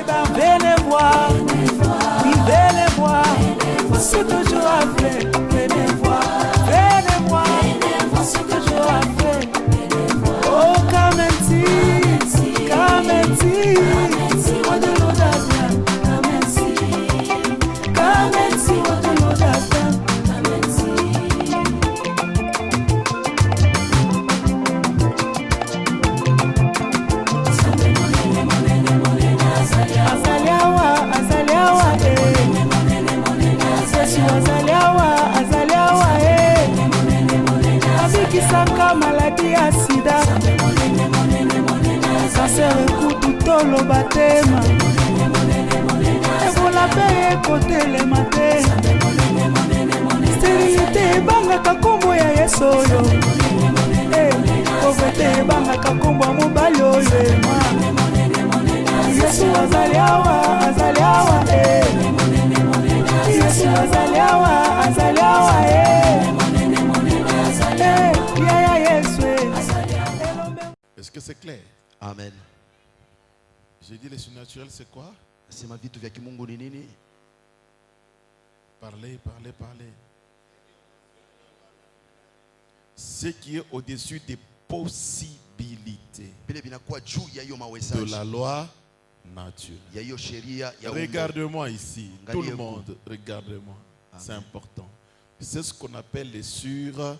ben venez voir, oui venez voir, ce que Dieu a fait, venez voir, ce que Dieu a fait. Oh Kamenti, what the Lord has done, Kamenti, what the Lord has done, Azaliawa, abikisaka maladi ya sida, cancer ekutu toloba tema, ebola mpe ekotelema te, sterilité ebangaka nkombo ya Yesu oyo, pauvreté ebangaka nkombo ya mobali oyo ema. Yesu azaliawa, Yesu azaliawa, Est-ce que c'est clair? Amen. J'ai dit le surnaturel c'est quoi? C'est ma vie vya kimungu ni nini? Parler. Ce qui est au-dessus des possibilités de la loi naturelle. Regarde-moi ici, tout le monde, regarde-moi. C'est important. C'est ce qu'on appelle les surnaturels.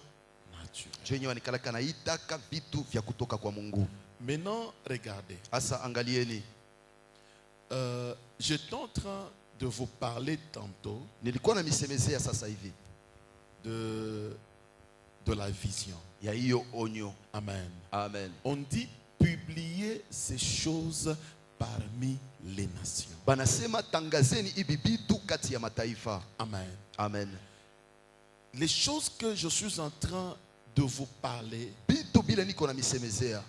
Maintenant, regardez. J'étais en train de vous parler tantôt de la vision. Amen. Amen. On dit publier ces choses parmi les nations. Amen. Amen. Les choses que je suis en train de vous parler,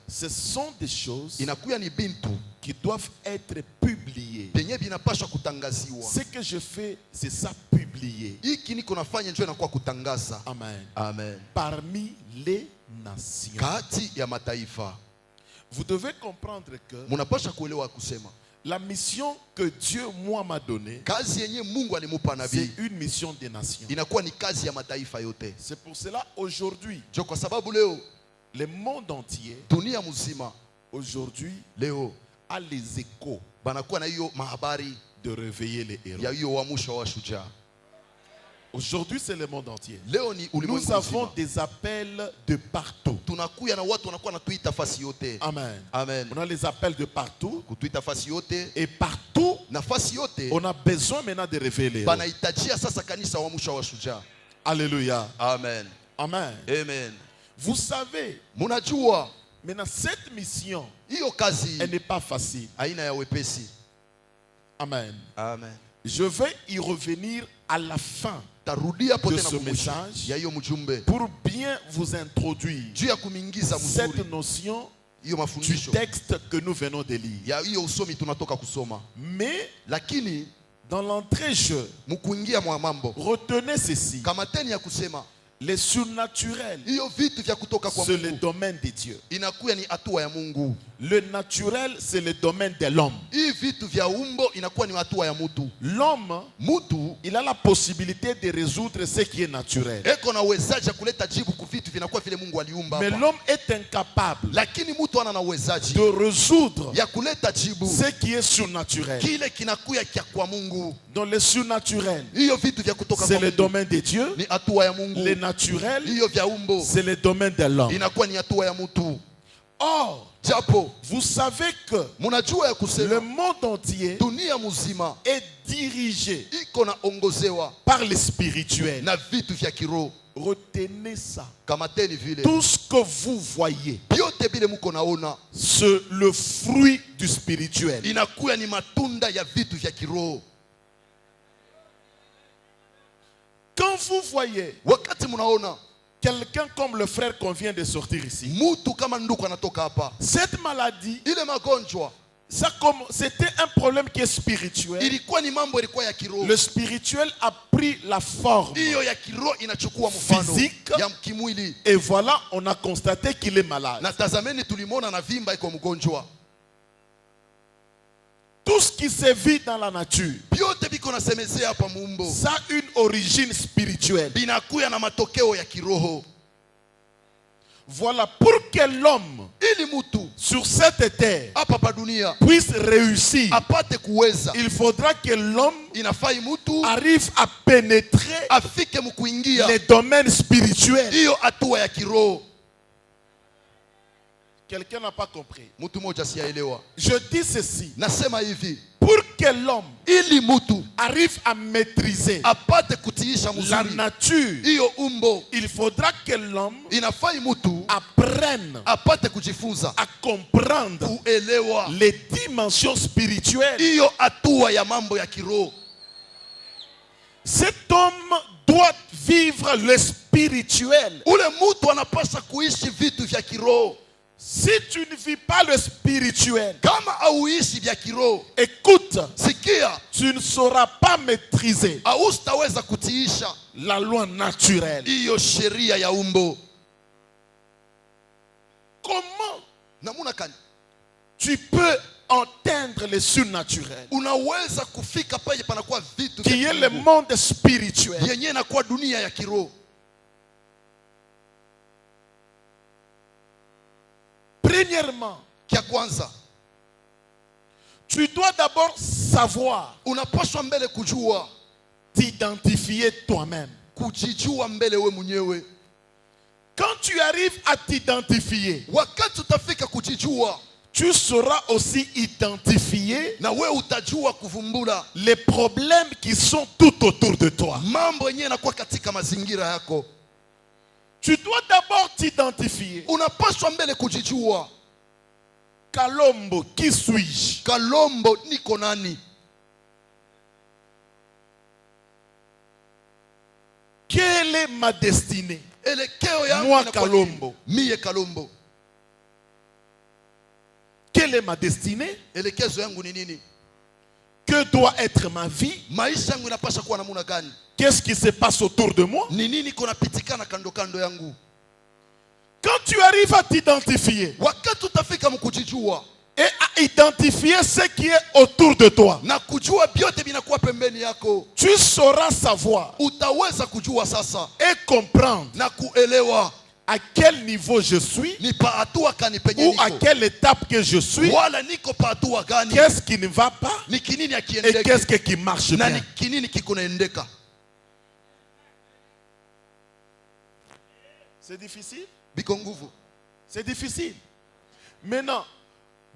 ce sont des choses qui doivent être publiées. Ce que je fais, c'est ça, publier. Amen. Amen. Parmi les nations. Vous devez comprendre que la mission que Dieu moi m'a donnée, c'est une mission des nations. C'est pour cela aujourd'hui, le monde entier aujourd'hui a les échos de réveiller les héros. Aujourd'hui, c'est le monde entier. Nous avons des appels de partout. Amen. Amen. On a les appels de partout. Et partout, on a besoin maintenant de révéler. Alléluia. Amen. Amen. Amen. Vous savez, maintenant cette mission, elle n'est pas facile. Amen. Amen. Je vais y revenir à la fin de ce message pour bien vous introduire cette notion du texte que nous venons de lire. Mais dans l'entrée-jeu, retenez ceci. Les surnaturels, c'est le domaine de Dieu. Le naturel, c'est le domaine de l'homme. L'homme, il a la possibilité de résoudre ce qui est naturel. Mais l'homme est incapable de résoudre ce qui est surnaturel. Dans le surnaturel, c'est le domaine de Dieu. Le naturel, c'est le domaine de l'homme. Or, vous savez que le monde entier est dirigé par le spirituel. Retenez ça. Tout ce que vous voyez, c'est le fruit du spirituel. Quand vous voyez quelqu'un comme le frère qu'on vient de sortir ici, cette maladie, c'était un problème qui est spirituel. Le spirituel a pris la forme physique. Et voilà, on a constaté qu'il est malade. Tout ce qui se vit dans la nature, byote biko nasemezea hapa muumbo, ça a une origine spirituelle. binakuya na matokeo ya kiroho. Voilà, pour que l'homme Ili mutu sur cette terre hapa pa dunia puisse réussir, apate kuweza, il faudra que l'homme inafai mutu arrive à pénétrer afike mukuingia les domaines spirituels. hiyo hatua ya kiroho. Quelqu'un n'a pas compris. Mutu moja siyaelewa. Je dis ceci. Nasema hivi, Pour que l'homme ili mutu arrive à maîtriser apate kutiisha la mzuri nature, hiyo umbo, il faudra que l'homme inafai mutu apprenne apate kujifunza, à comprendre kuelewa les dimensions spirituelles. hiyo hatua ya mambo ya kiroho. Cet homme doit vivre le spirituel. Ule mutu anapaswa kuishi vitu vya kiroho. Si tu ne vis pas le spirituel, Kama auishi vya kiroho, écoute, sikia, tu ne sauras pas maîtriser haustaweza kutiisha la loi naturelle. hiyo sheria ya umbo. Comment Namuna kani tu peux atteindre le surnaturel, unaweza kufika pale panakuwa vitu qui vya est le kiroho monde spirituel? yenye inakuwa dunia ya kiroho? Premièrement, Kia kwanza, tu dois d'abord savoir unapaswa mbele kujua, t'identifier toi-même. kujijua mbele we mwenyewe. Quand tu arrives à t'identifier, Wakati utafika kujijua, tu sauras aussi identifier na we utajua kuvumbula les problèmes qui sont tout autour de toi. mambo yenyewe yanakuwa katika mazingira yako. Tu dois d'abord t'identifier. Unapaswa mbele kujijua, Kalombo, qui suis-je? Kalombo niko nani? Quelle est ma destinée? Elekeo yangu Moi, inakuwa Kalombo. nini? Mie Kalombo. Quelle est ma destinée? Elekezo yangu ni nini? Que doit être ma vie? Maisha yangu inapaswa kuwa namuna gani? Qu'est-ce qui se passe autour de moi? Ni nini kunapitikana kando kando yangu? Quand tu arrives à t'identifier Wakati utafika mkujijua et à identifier ce qui est autour de toi, na kujua vyote vinakuwa pembeni yako, tu sauras savoir utaweza kujua sasa et comprendre na kuelewa à quel niveau je suis ni pa hatua kani penye ou à niko, quelle étape que je suis, wala niko pa hatua gani, qu'est-ce qui ne va pas ni kinini et akiendeka qu'est-ce qui marche na bien. ni kinini kiko naendeka. C'est difficile? Biko nguvu. C'est difficile. Maintenant,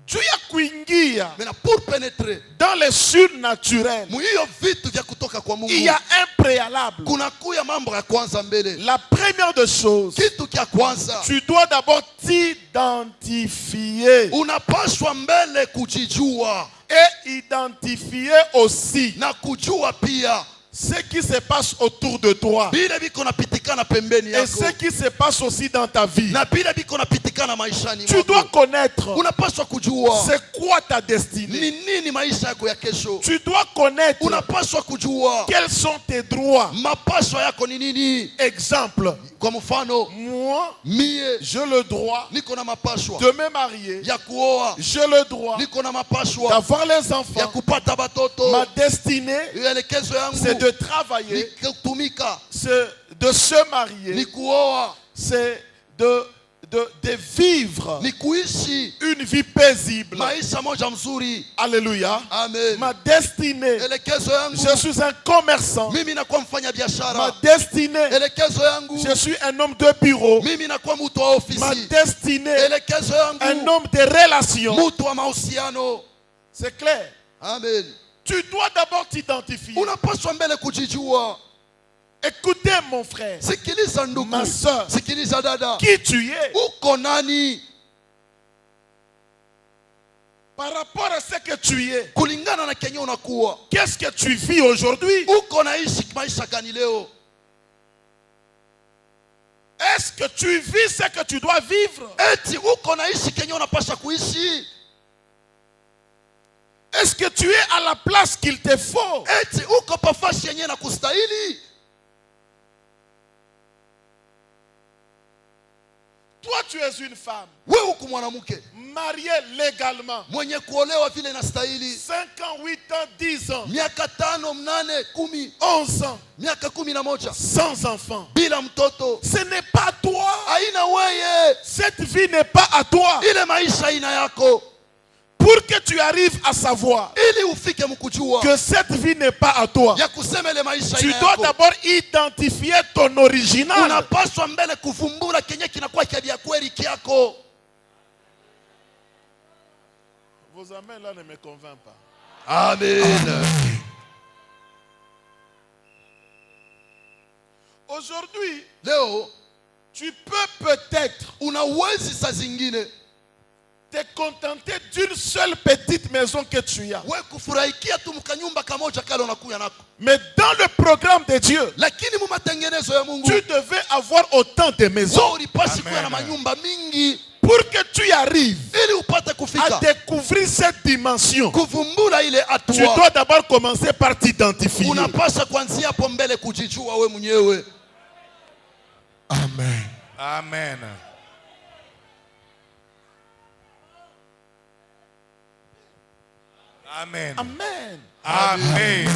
Dieu a kuingia Maintenant pour pénétrer dans le surnaturel, muhiyo vitu vya kutoka kwa Mungu, il y a un préalable. kuna kuya mambo ya kwanza mbele. La première des choses, Kitu kia kwanza, tu dois d'abord t'identifier unapaswa mbele kujijua et identifier aussi na kujua pia ce qui se passe autour de toi bile biko napitikana pembeni et yako ce qui se passe aussi dans ta vie. na bile biko napitikana maishani Tu dois mwako. connaître Unapaswa kujua c'est quoi ta ni destinée. nini maisha yako ya kesho. Tu dois connaître Unapaswa kujua quels sont tes droits. mapaswa yako ni nini. Exemple, Kwa mfano, moi, mie j'ai le droit niko na mapaswa de me marier. ya kuoa, J'ai le droit niko na mapaswa d'avoir les ya enfants. kupata batoto. Ma destinée, Elekezo c'est yangu de ni travailler, kutumika, c'est de se ni marier, kuoa, c'est de vivre ni kuishi une vie paisible. maisha moja mzuri. Alléluia. Amen. Ma destinée, Elekezo yangu je suis un commerçant. mimi nakuwa mfanya Ma biashara. destinée, Elekezo yangu je suis un homme de bureau. mimi nakuwa mtu wa Ma ofisi. destinée, Elekezo un yangu homme de relations. mtu wa mahusiano. C'est clair. Amen. Tu dois d'abord t'identifier. Unapaswa mbele kujijua. Écoutez mon frère, Sikiliza ndugu, ma soeur, sikiliza dada, qui tu es uko nani par rapport à ce que tu es. kulingana na kenye unakuwa. Qu'est-ce que tu vis aujourd'hui? Uko naishi maisha gani leo? Est-ce que tu vis ce que tu dois vivre? Eti uko naishi kenye unapasha kuishi? Est-ce que tu es à la place qu'il te faut? Eti uko pafashi yenye na kustahili? Toi, tu es une femme wewe uko mwanamke mariée légalement. mwenye kuolewa vile inastahili. 5 ans, 8 ans, 10 ans, Miaka 5, 8, 10, 11 ans, miaka 11 sans enfant. bila mtoto. Ce n'est pas toi. Haina weye. Cette vie n'est pas à toi. Ile maisha haina yako. Pour que tu arrives à savoir Ili ufike mkujua que cette vie n'est pas à toi, ya kusema ile maisha tu haina dois yako. d'abord identifier ton original. Unapaswa mbele kuvumbura kenye kinakuwa kia kweli kiako. Vos amens là ne me convainc pas. Amen. Aujourd'hui, Leo tu peux peut-être unawezi saa zingine te contenter d'une seule petite maison que tu as. wewe kufurahikia tu mkanyumba kamoja kale unakuya nako. Mais dans le programme de Dieu, Lakini mu matengenezo ya Mungu tu devais avoir autant de maisons wewe ulipasi kuwa na manyumba mingi pour que tu arrives ili upate à kufika découvrir cette dimension. kuvumbura ile Tu hatua. dois d'abord commencer par t'identifier. Unapaswa kuanzia hapo mbele kujijua wewe mwenyewe. Amen. Amen. Amen. Amen. Amen.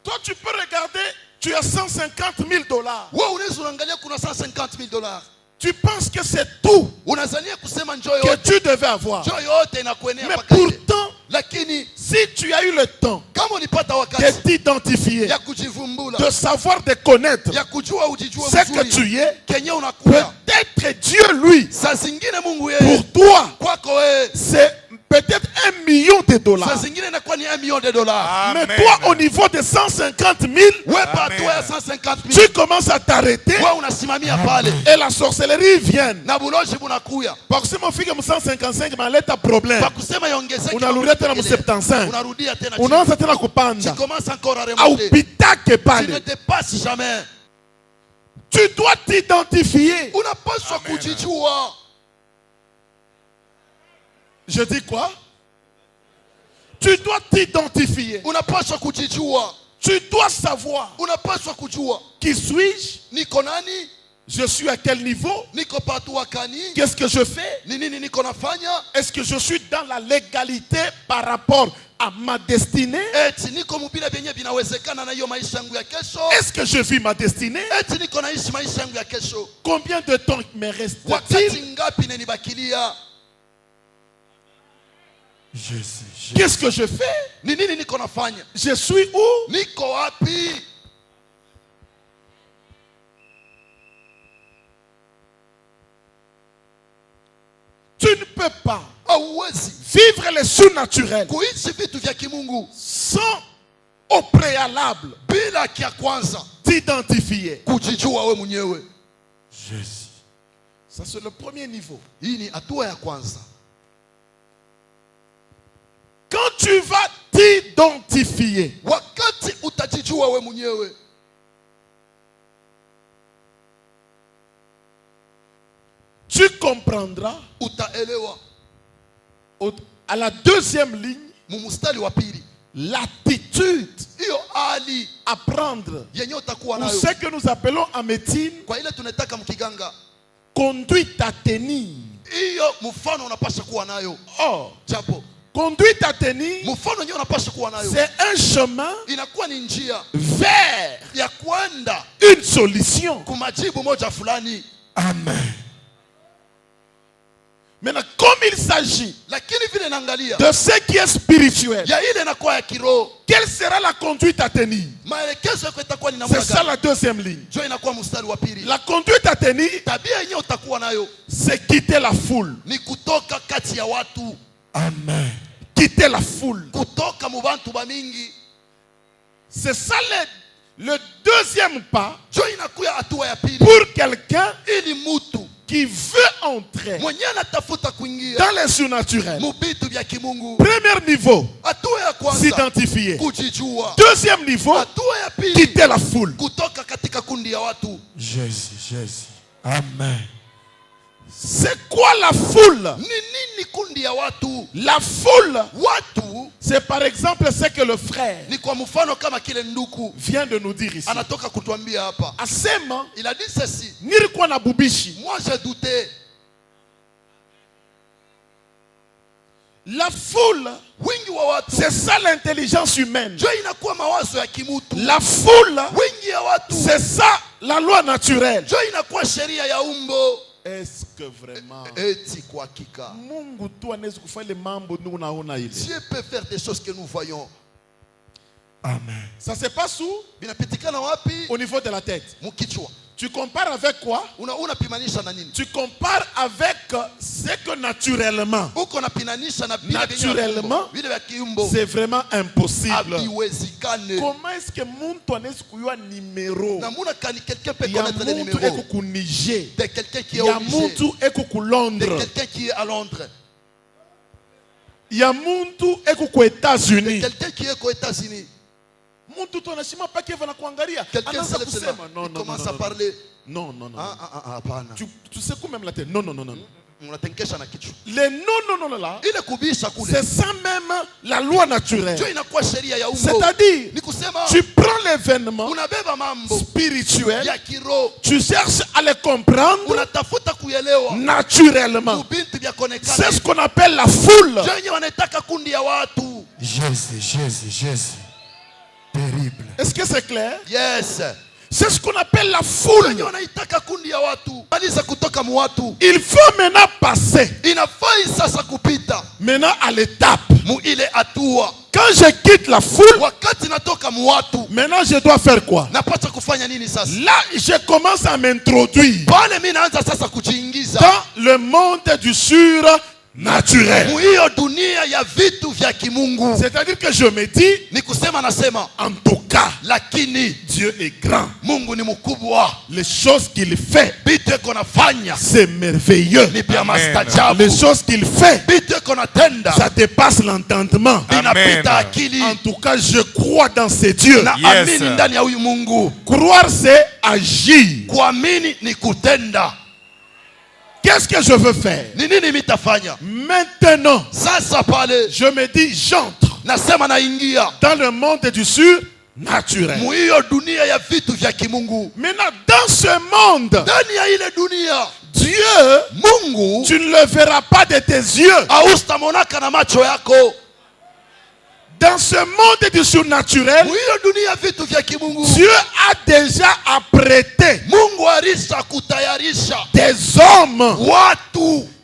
Toi, tu peux regarder, tu as 150 000 dollars. Wewe unaweza unaangalia kuna $150,000. Tu penses que c'est tout Unazania kusema njoo que yote. tu devais avoir. Njoo yote inakuenea Mais mpaka ile. pourtant, Lakini si tu as eu le temps kama ulipata de wakati t'identifier, ya kujivumbula, de savoir, de connaître ya kujua ujijue ce que mzuri tu es, kenye unakuwa. peut-être Dieu, lui, Saa zingine Mungu pour yeye toi, kwako wewe c'est peut-être 1 million de saa dollars. zingine inakuwa ni $1 million. Mais Amen. toi, au niveau de 150 000, Wewe Amen. pato ya 150,000 tu commences à t'arrêter wewe unasimamia pale et la sorcellerie vient. na buloji bunakuya. Parce que mon fils, 155, maleta problème. Kwa kusema iongezeke Unarudia tena mu 75. unarudia tena chini. Unaanza tena kupanda. Tu commences encore à Au remonter. pitake Tu ne pale. dépasses jamais. Tu dois t'identifier. Unapaswa kujijua. Je dis quoi? Tu dois t'identifier. Unapaswa kujijua. Tu dois savoir Unapaswa kujua. qui suis-je, Niko nani? je suis à quel niveau, Niko patua kani? qu'est-ce que je fais, Ni nini niko nafanya? est-ce que je suis dans la légalité par rapport à ma destinée, Eti niko mubile vyenye vinawezekana na hiyo maisha yangu ya kesho? est-ce que je vis ma destinée, Eti niko naishi maisha yangu ya kesho? combien de temps me reste-t-il, Wakati ngapi nenibakilia? qu'est-ce que je fais, Ni nini niko nafanya? je suis où, Niko wapi? tu ne peux pas Hauwezi vivre le surnaturel kuishi vitu vya kimungu sans au préalable bila kia kwanza t'identifier. kujijua we mwenyewe. Ça c'est le premier niveau. Hii ni hatua ya kwanza. Quand tu vas t'identifier, Wakati utajijua we mwenyewe, tu comprendras utaelewa à la deuxième ligne mumustari wa pili l'attitude hiyo hali à prendre yenye utakuwa ou nayo, ce que nous appelons en médecine kwa ile tunataka mkiganga, conduite à tenir. hiyo mfano unapasha kuwa nayo. Or, Japo conduite à tenir, mfano yenyewe unapasha kuwa nayo c'est un chemin inakuwa ni njia vers ya kwenda une solution. kumajibu moja fulani. Amen. Maintenant, comme il s'agit Lakini vile naangalia de ce qui est spirituel, ya ile inakuwa ya kiroho, quelle sera la conduite à tenir? maelekezo yako itakuwa ni namna C'est ça gani? la deuxième ligne. Jo inakuwa mstari wa pili. La conduite à tenir, Tabia yenyewe utakuwa nayo c'est quitter la foule. ni kutoka kati ya watu, Amen. Quitter la foule. kutoka mubantu bamingi. C'est ça le deuxième pas Jo inakuya hatua ya pili pour quelqu'un ili mutu qui veut entrer mwenye anatafuta kuingia dans les surnaturels. mubitu vya kimungu. Premier niveau, Hatua ya kwanza s'identifier. kujijua. Deuxième niveau, Hatua ya pili quitter la foule. kutoka katika kundi ya watu. Jésus. Amen. C'est quoi la foule? Ni nini kundi ya watu? La foule, Watu c'est par exemple ce que le frère ni kwa mfano kama kile nduku vient de nous dire ici. anatoka kutuambia hapa. Asema, Il a dit ceci: nilikuwa na bubishi. moi j'ai douté La foule, c'est ça l'intelligence humaine. La foule, c'est ça la loi naturelle. Est-ce que vraiment Mungu tu anaweza kufanya mambo unaona ile? Dieu peut faire des choses que nous voyons. Amen. Ça se passe où? Au niveau de la tête. Tu compares avec quoi? Tu compares avec ce que naturellement, c'est vraiment impossible. Comment est-ce que muntu anaweza kujua numéro? Il y a muntu eko ku Niger, il y a muntu eko ku Londres, il y a muntu eko ku États-Unis. Quelqu'un se lève seulement, il commence à parler. Non. Tu sais quoi même la tête? Non. Les non là, c'est ça même la loi naturelle. C'est-à-dire, tu prends l'événement spirituel, tu cherches à le comprendre naturellement. C'est ce qu'on appelle la foule. Jésus. Terrible. Est-ce que c'est clair? Yes. C'est ce qu'on appelle la foule. Il faut maintenant passer maintenant à l'étape. Quand je quitte la foule, maintenant je dois faire quoi? Là, je commence à m'introduire dans le monde du surnaturel. C'est-à-dire que je me dis, en tout cas, Dieu est grand. Les choses qu'il fait, c'est merveilleux. Les choses qu'il fait, ça dépasse l'entendement. En tout cas, je crois dans ces dieux. Yes. Croire, c'est agir. Qu'est-ce que je veux faire? Maintenant, je me dis, j'entre dans le monde du surnaturel. Maintenant, dans ce monde, Dieu, tu ne le verras pas de tes yeux. Dans ce monde du surnaturel, Dieu a déjà apprêté des hommes.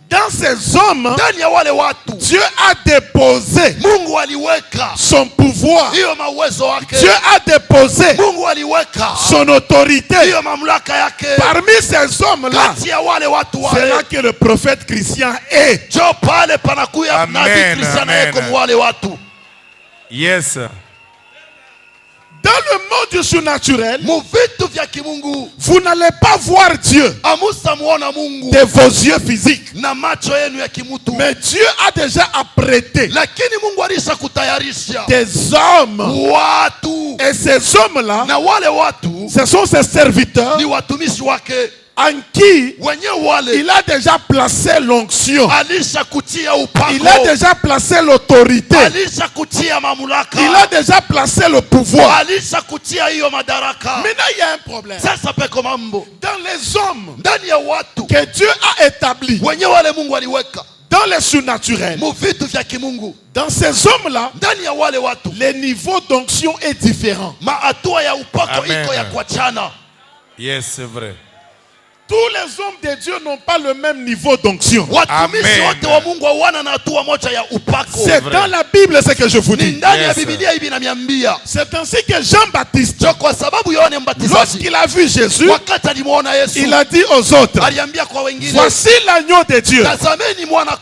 Dans ces hommes, Dieu a déposé son pouvoir. Dieu a déposé son autorité. Parmi ces hommes-là, c'est là que le prophète Christian est. Yes. Dans le monde du surnaturel, vous n'allez pas voir Dieu de vos yeux physiques. Mais Dieu a déjà apprêté des hommes. Et ces hommes-là, ce sont ses serviteurs en qui il a déjà placé l'onction. Il a déjà placé l'autorité. Il a déjà placé le pouvoir. Maintenant, il y a un problème. Dans les hommes que Dieu a établis dans les surnaturels, dans ces hommes-là, le niveau d'onction est différent. Yes, c'est vrai. Tous les hommes de Dieu n'ont pas le même niveau d'onction. C'est dans la Bible ce que je vous dis. C'est ainsi que Jean-Baptiste, lorsqu'il a vu Jésus, il a dit aux autres, voici l'agneau de Dieu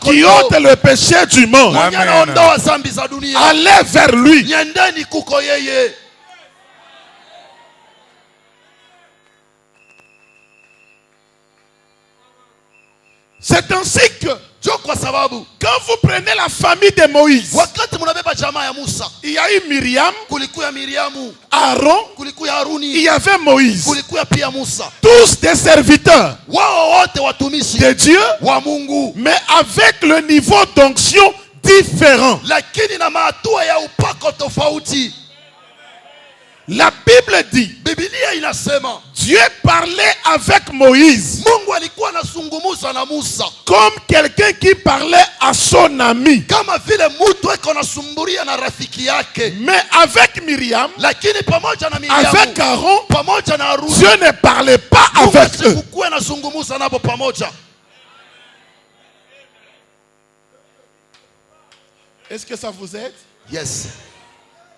qui ôte le péché du monde. Allez vers lui. C'est ainsi que quand vous prenez la famille de Moïse, il y a eu Myriam, Aaron, il y avait Moïse. Tous des serviteurs de Dieu, mais avec le niveau d'onction différent. La Bible dit, Dieu parlait avec Moïse Mungu alikuwa anazungumza na Musa comme quelqu'un qui parlait à son ami. kama vile mtu eko anasumbulia na rafiki yake. Mais avec Myriam, Lakini pamoja na avec Miriamu, Aaron, pamoja na Haruni, Dieu ne parlait pas avec eux. Mungu anazungumza nabo pamoja. Est-ce que ça vous aide? Yes.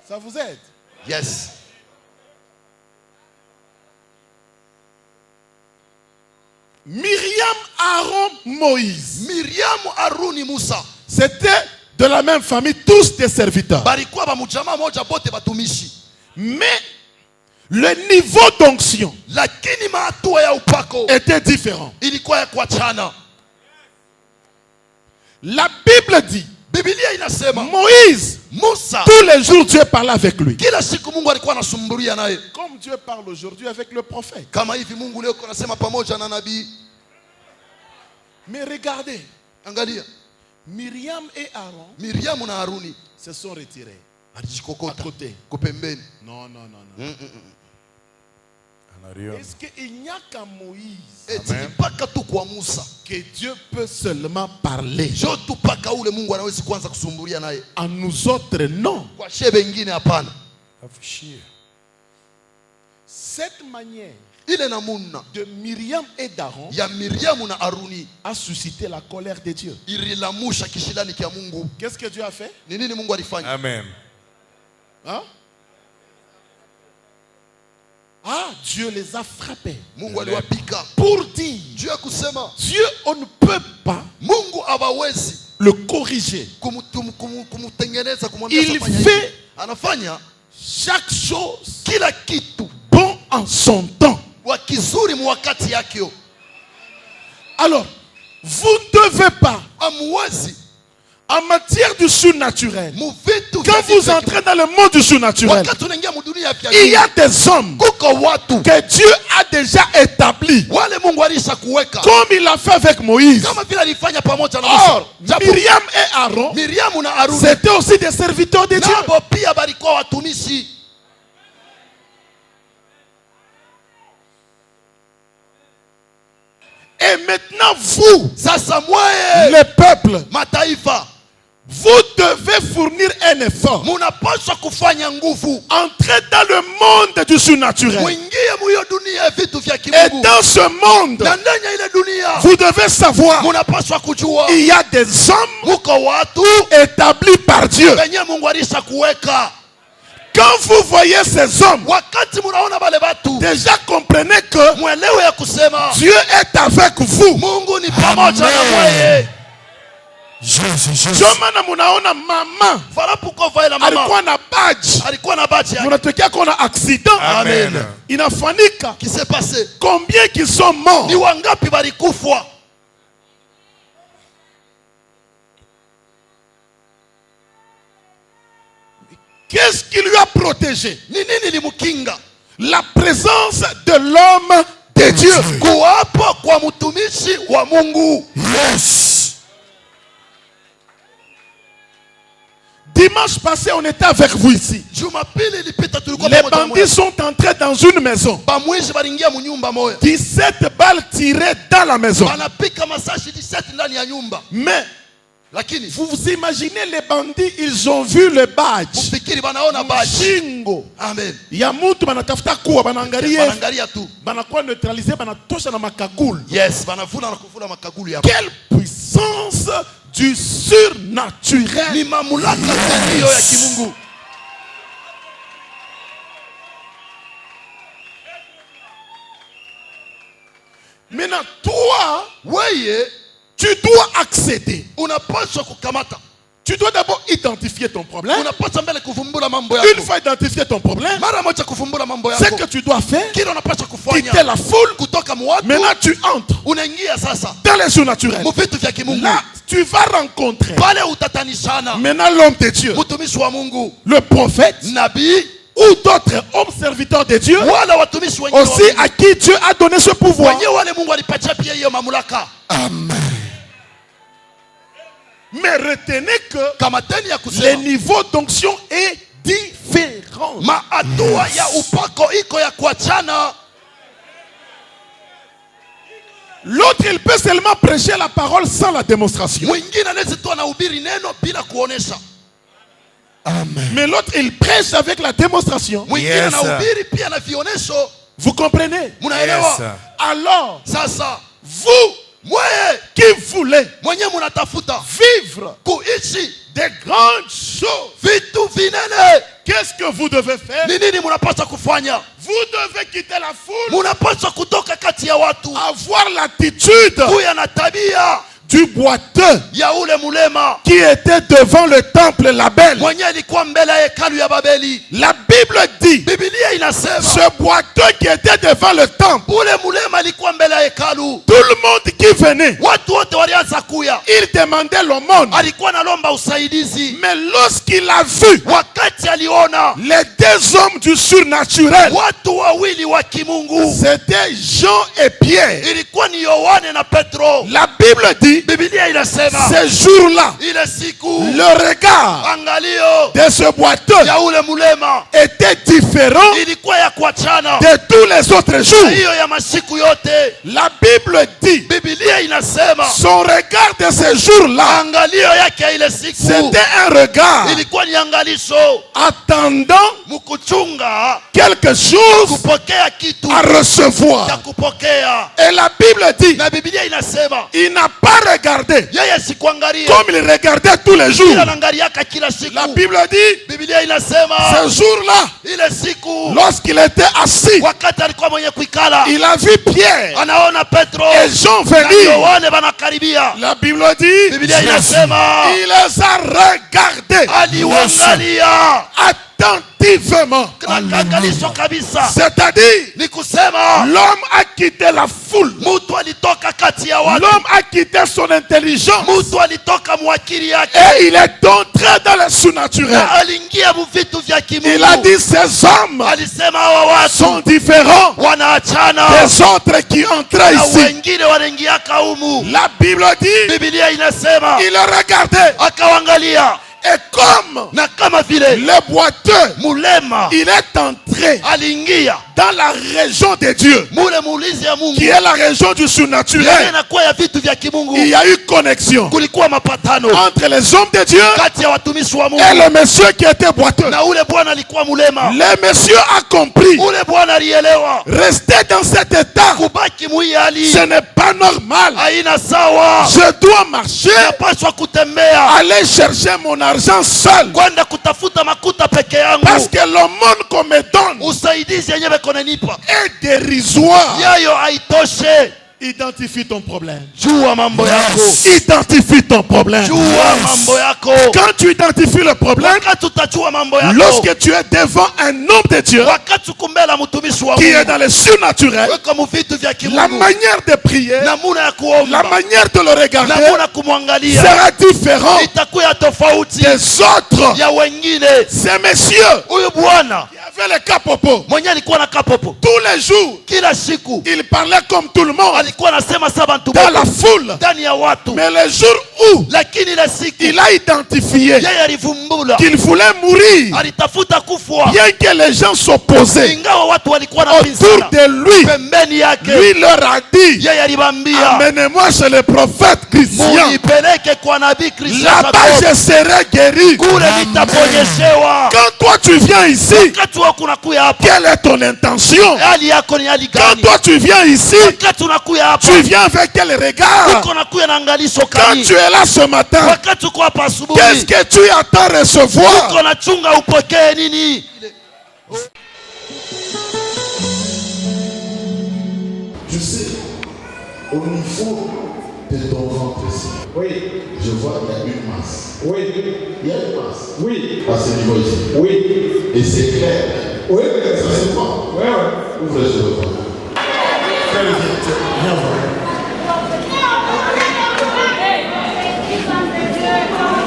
Ça vous aide? Yes. Myriam, Aaron, Moïse. Miriam, Haruni, Musa. C'était de la même famille, tous des serviteurs. Balikuwa ba mujama moja bote batumishi. Mais le niveau d'onction Lakini maatua ya upako était différent. ilikuwa ya kuachana. La Bible dit, Biblia inasema Moïse, Musa tous les jours Dieu parlait avec lui. kila siku Mungu alikuwa anasumbulia naye. Comme Dieu parle aujourd'hui avec le prophète. Kama hivi Mungu leo anasema pamoja na nabii. Mais regardez, Angalia, Myriam et Aaron Miriam na Haruni se sont retirés. À alijikokota côté. kupembeni. Non, non, non, non. En arrière. Est-ce qu'il n'y a qu'à Moïse Eti mpaka tu kwa Musa que Dieu peut seulement parler? jo tu paka ule Mungu anawezi kuanza kusumbulia naye. À nous autres, non. Kwa shebe ingine hapana. Affiché. Cette manière Ile namuna de Myriam et d'Aaron ya Miriam na Haruni a suscité la colère de Dieu. ililamusha kishilani kia Mungu. Qu'est-ce que Dieu a fait? Ni nini Mungu alifanya? Amen. Hein? Ah, Dieu les a frappés. Mungu aliwapika. Pour dire, Dieu akusema Dieu, on ne peut pas Mungu hawawezi le corriger. kumutengeneza kumwambia Il fanya fait hivi. Anafanya chaque chose kila kitu bon en son temps. wa kizuri mu wakati yake. Alors, vous ne devez pas, Amwezi en matière du surnaturel, mu vitu quand vous entrez dans le monde du surnaturel, wakati unaingia mu dunia ya il y a des hommes kuko watu que Dieu a déjà établis, wale Mungu alisha kuweka comme il l'a fait avec Moïse. kama vile alifanya pamoja na Musa. Or, Myriam et Aaron, Miriam na Haruni c'était aussi des serviteurs de Dieu. nabo pia balikuwa watumishi. Et maintenant, vous, Sasa mwaye le peuple, mataifa vous devez fournir un effort. munapaswa kufanya nguvu Entrez dans le monde du surnaturel. mwingie muyo dunia ya vitu vya Et kimungu. dans ce monde, Na ndani ya ile dunia vous devez savoir, munapaswa kujua il y a des hommes muko watu établis par Dieu. wenye Mungu alisha kuweka. Quand vous voyez ces hommes, Wakati munaona bale batu déjà comprenez que mwelewe ya kusema Dieu est avec vous. Mungu ni pamoja na mweye. Ndio maana munaona mama Voilà pourquoi voyez la mama alikuwa na badge, alikuwa na bachi yake. munatokea kuna accident, Amen. inafanyika. Qui s'est passé? Combien qui sont morts? Ni wangapi balikufwa? Qu'est-ce qui lui a protégé? Ni nini limukinga? La présence de l'homme de Dieu. Kuwapo kwa mtumishi wa Mungu. Dimanche passé, on était avec vous ici. Jumapili ilipita tulikuwa Les pamoja na bandits sont entrés dans une maison. bamwishi balingia mu nyumba moja. 17 balles tirées dans la maison. Banapika masashi 17 ndani ya nyumba. Mais Lakini vous vous imaginez les bandits, ils ont vu le badge. ufikiri banaona baji. Shingo. Amen. Ya mtu banatafuta kuwa banaangalia. Banaangalia tu. Banakuwa neutraliser, banatosha na makagulu. Yes, banavuna na kuvuna makagulu yako. Quelle puissance du surnaturel. Ni mamlaka hiyo ya kimungu. Maintenant, toi, Weye tu dois accéder. unapaswa kukamata. Tu dois d'abord identifier ton problème. Unapaswa mbele kuvumbura mambo Une yako. fois identifié ton problème, Mara moja kuvumbura mambo ce yako. que tu dois faire, Kile unapaswa quitter kufanya la foule. kutoka mwatu. Maintenant, tu entres Unaingia sasa dans les surnaturels. mu vitu vya kimungu. Là, tu vas rencontrer Pale utatanishana maintenant l'homme de Dieu, mtumishi wa Mungu, le prophète, nabii ou d'autres hommes serviteurs de Dieu, wala watumishi wengine aussi à qui Dieu a donné ce pouvoir. wenyewe wale Mungu alipatia pia hiyo mamlaka. Mais retenez que Kamateni ya le kusema niveau d'onction est différent. maatua ya upako iko ya kuachana. L'autre, il peut seulement prêcher la parole sans la démonstration. Amen. Mais l'autre, il prêche avec la démonstration. Yes, Vous comprenez? Yes. Alors, Sasa, vous qui voulez vivre des grandes choses, qu'est-ce que vous devez faire? Vous devez quitter la foule, avoir l'attitude du boiteux qui était devant le temple Label. La Bible dit, ce boiteux qui était devant le temple, tout le monde qui venait, il demandait l'aumône. Mais lorsqu'il a vu les deux hommes du surnaturel, c'était Jean et Pierre. La Bible dit, ce jour-là, le regard de ce boiteux était différent de tous les autres jours. La Bible dit, son regard de ce jour-là, c'était un regard attendant quelque chose à recevoir. Et la Bible dit, il n'a pas regardé comme il regardait tous les jours. La Bible dit, ce jour-là, lorsqu'il était assis, il a vu Pierre et Jean venir. La Bible dit, il les a regardés attentivement. C'est-à-dire, l'homme a quitté la foule. L'homme a quitté son intelligence. Et il est entré dans le surnaturel. Il a dit, ces hommes sont différents des autres qui entraient ici. La Bible dit, il a regardé. Et comme le boiteux, il est entré dans la région de Dieu, qui est la région du surnaturel. Il y a eu connexion entre les hommes de Dieu et le monsieur qui était boiteux. Le monsieur a compris. Rester dans cet état, ce n'est pas normal. Je dois marcher, aller chercher mon argent seul, parce que le monde qu'on me donne est dérisoire. Identifie ton problème. Identifie ton problème. Quand tu identifies le problème, lorsque tu es devant un homme de Dieu qui est dans le surnaturel, la manière de prier, la manière de le regarder sera différente des autres. Ces messieurs qui avaient le capopo, tous les jours, il parlait comme tout le monde dans la foule. Mais le jour où il a identifié qu'il voulait mourir, bien que les gens s'opposaient autour de lui, lui leur a dit, amenez-moi chez le prophète Christian, là-bas je serai guéri. Quand toi tu viens ici, quelle est ton intention? Quand toi tu viens ici, tu viens avec quel regard? Quand tu es là ce matin, qu'est-ce que tu attends recevoir? Tu sais, au niveau de ton ventre ici, je vois qu'il y a une masse. Il y a une masse. À ce niveau ici. Et c'est clair. Ça se voit. Ouvre les yeux. Viens voir.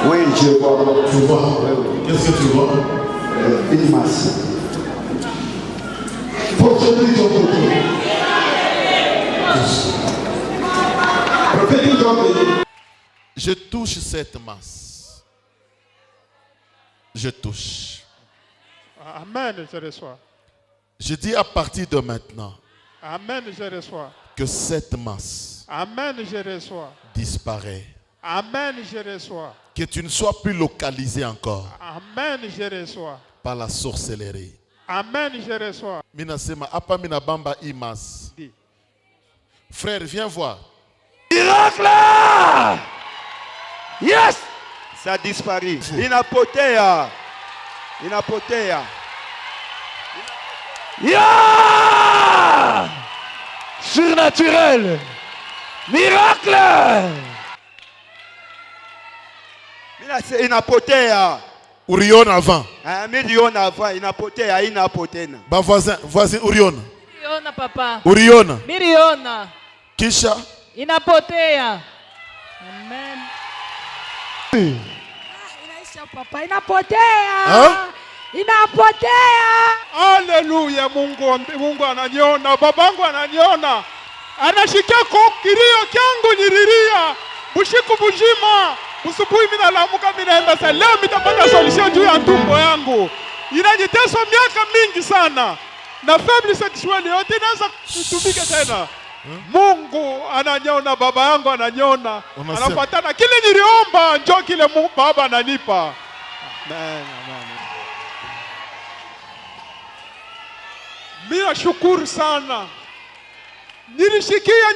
Oui, je vois. Tu vois? Qu'est-ce que tu vois? Une masse. Prophétique ton côté. Prophétique ton côté. Je touche cette masse. Je touche. Amen, je reçois. Je dis à partir de maintenant. Amen, je reçois. Que cette masse Amen, je reçois. disparaît. Amen, je reçois. Que tu ne sois plus localisé encore Amen, je reçois. par la sorcellerie. Amen, je reçois. Minasema apa minabamba imas. Dis. Frère, viens voir. Miracle! Yes! Ça a disparu. Inapotea. Inapotea. Yeah! Surnaturel! Miracle! Inapotea. Uriona avant. Miliona avant. Inapotea. Inapotena. Ba voisin Uriona. Miriona papa. Uriona. Miriona. Kisha. Inapotea. Amen. Inaisha papa, inapotea. Inapotea. Haleluya, Mungu ananiona, babangu ananiona. Anashikia kilio changu nililia. Bushiku bujima. Usubuhi mimi nalamuka mimi naenda sasa. Leo nitapata solution juu ya tumbo yangu. Inajiteswa miaka mingi sana. Na family sexual yote inaanza kutumika tena. Mungu ananiona, baba yangu ananiona. Anafuatana kile niliomba njoo kile baba ananipa. Amen. Mimi nashukuru sana.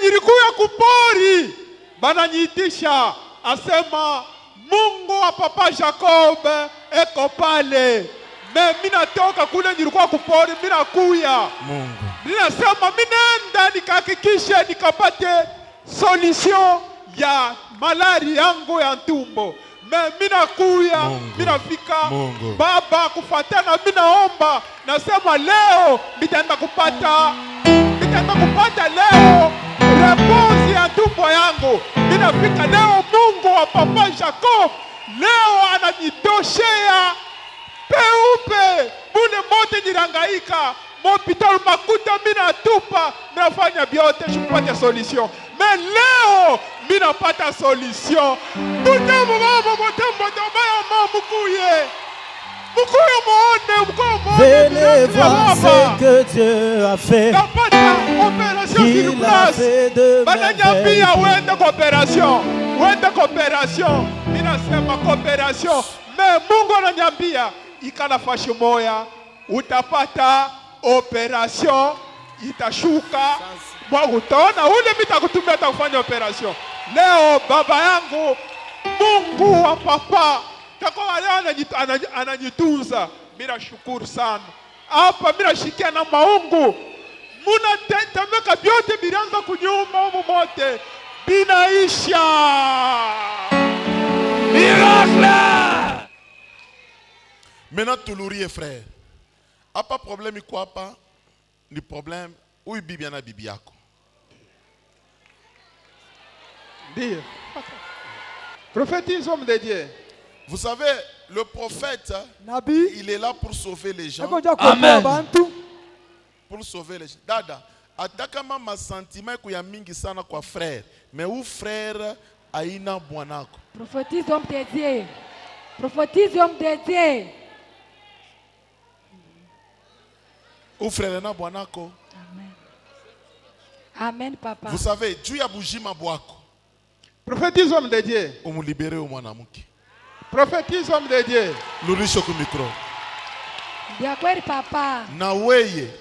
Nilikuwa kupori. Bana niitisha asema Mungu wa papa Jacob eko pale. Mimi natoka kule nilikuwa kupori, mimi nakuya. Mungu. Mimi nasema mimi nenda nikahakikishe nikapate solution ya malaria yangu ya tumbo. Mimi nakuya, mimi nafika. Baba kufuatana mimi naomba, nasema leo nitaenda kupata leo response ya tumbo yangu. Mimi nafika leo, Mungu wa papa Jacob leo ananitoshea peupe. Bule mote nirangaika hospital makuta mimi natupa, nafanya vyote kupata solution. Mais leo mimi napata solution. Butembo baba, butembo baba mukuye. Venez voir ce que Dieu a fait. Il a fait de merveilles. Wende coopération. Minasema coopération. Mais Mungu ananiambia ikala fashi moya utapata operation itashuka. Mwa utaona ule mitakutumia atakufanya operation. Leo baba yangu Mungu wa papa ananitunza. Mimi nashukuru sana. Hapa mimi nashikia na maungu. Muna tetemeka vyote vilianza kunyuma huko mote. Binaisha. Miracle! Maintenant tulurie frère. Hapa problème iko hapa ni problème huyu bibi ana bibi yako. Ndio. Prophétise homme de Dieu. Vous savez, le prophète, il est là pour sauver les gens. Amen. Pour sauver les gens. Dada, atakama ma sentiment ya mingi sana kwa frère, mais où frère aina bwanako. Prophétise homme de Dieu. Prophétise homme de Dieu. Où frère na bwanako. Amen. Amen papa. Vous savez, Dieu ya bujima bwako. Prophétise homme de Dieu. Omu libérer au mwanamke. Prophétise homme de Dieu. Lulisho ku micro. Dia kweli papa. Na weye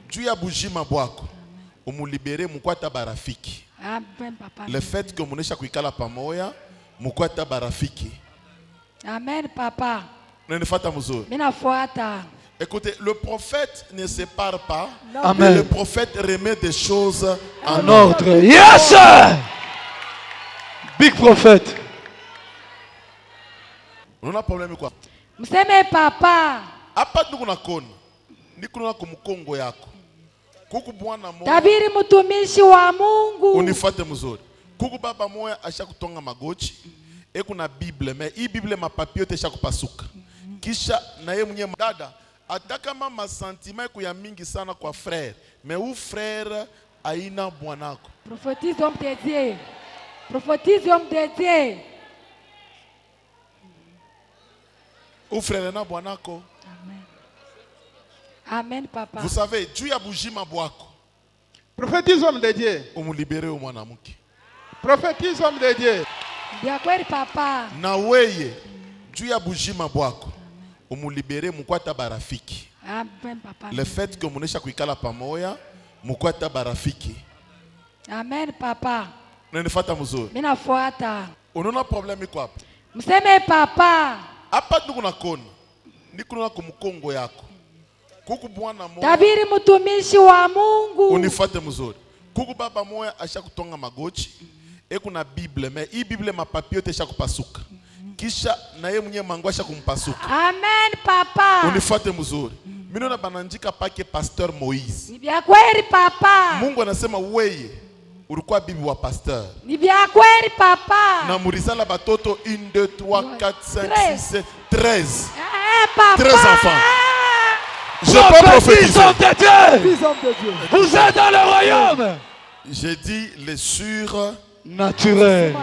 juu ya bujima bwako umulibere mukwata barafiki. Amen papa. Le fait que munesha kuikala pamoja mukwata barafiki. Amen papa. Unanifuata mzuri? Mimi nafuata. Écoutez, le prophète ne sépare pas. Amen. Le prophète remet des choses en ordre. Yes! Big prophète. On a problème quoi? Mseme papa. Hapa ndugu na kona. Nikuna kumkongo yako. Kuku bwana moja. Tabiri mtumishi wa Mungu. Unifuate mzuri. Kuku baba moja ashakutonga magochi. Kuna Bible, mais hii Bible mapapio tesha kupasuka. Kisha na yeye mwenyewe dada ataka mama sentiment ya mingi sana kwa frère, mais où frère aina bwanako. Prophétise homme de Dieu. Prophétise homme de Dieu. Où frère na bwanako. Amen. Amen papa. Vous savez, Dieu ya bujima bwako. Prophétise homme de Dieu. Umulibere mwanamke. Prophétise homme de Dieu. Vya kweli papa. Na weye juu ya bujima bwako umulibere mukwata barafiki. Amen papa. Le fait que munesha kuikala pamoja mukwata barafiki. Amen papa. Unanifuata mzuri? Mimi nafuata. Unaona problemi kwa hapa? Mseme papa. Hapa ndugu nakona. Niko na kumkongo yako. Kuku bwana moya. Tabiri mtumishi wa Mungu. Unifuate mzuri. Kuku baba moya asha kutonga magochi. Kuna Bible, mais hii Bible mapapio tesha kupasuka. Kisha na yeye mwenyewe mangwasha kumpasuka. Amen papa. Unifuate mzuri. Mimi naona banandika pake Pasteur Moïse. Ni vya kweli papa. Mungu anasema wewe ulikuwa bibi wa pasteur. Ni vya kweli papa. Na murizala batoto 1 2 3 4 5 6 7 13. Papa. 13 enfants. Je peux prophétiser. Vous êtes dans le royaume. J'ai dit les surnaturels.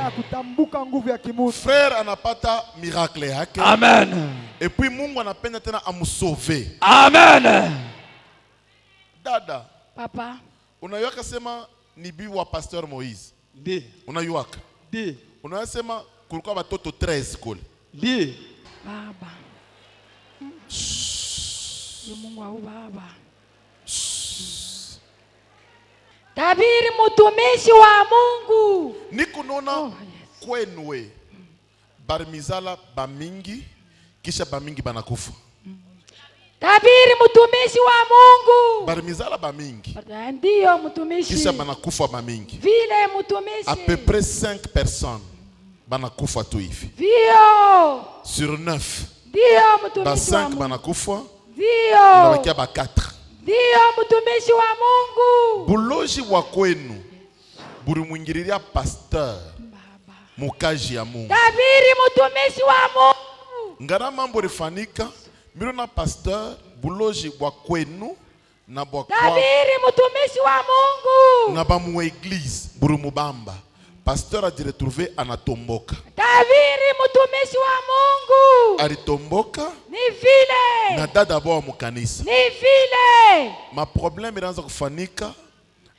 Frère anapata miracle yake. Amen. Et puis Mungu anapenda tena amusauver. Amen. Dada. Papa. Unayuaka sema ni bibi wa Pasteur Moïse. Ndi. Unayuaka. Ndi. Unayuaka sema kulikuwa batoto 13 kule. Ndi. Baba. Mungu au baba. Tabiri mtumishi wa Mungu. Nikunona kwenwe. Barmizala bamingi kisha bamingi banakufa. Tabiri mtumishi wa Mungu. Barmizala bamingi. Ndio mtumishi. Kisha banakufa bamingi. Vile mtumishi. À peu près 5 personnes banakufa tu hivi. Ndio. Sur 9. Ndio mtumishi ba wa Mungu. 5 banakufa. Ndio. Na wakia ba 4. Ndio mtumishi wa Mungu. Buloji wa kwenu buri mwingiriria pasteur mukaji ya Mungu. Tabiri mtumishi wa Mungu. Ngara mambo rifanika miro na pasteur buloji wa kwenu na bwa kwa. Tabiri mtumishi wa Mungu. Na ba mu église buri mubamba pasteur a retrouvé anatomboka. Tabiri mtumishi wa Mungu. Alitomboka. Ni vile. Na dada bo mu kanisa. Ni vile. Ma problème inaanza kufanika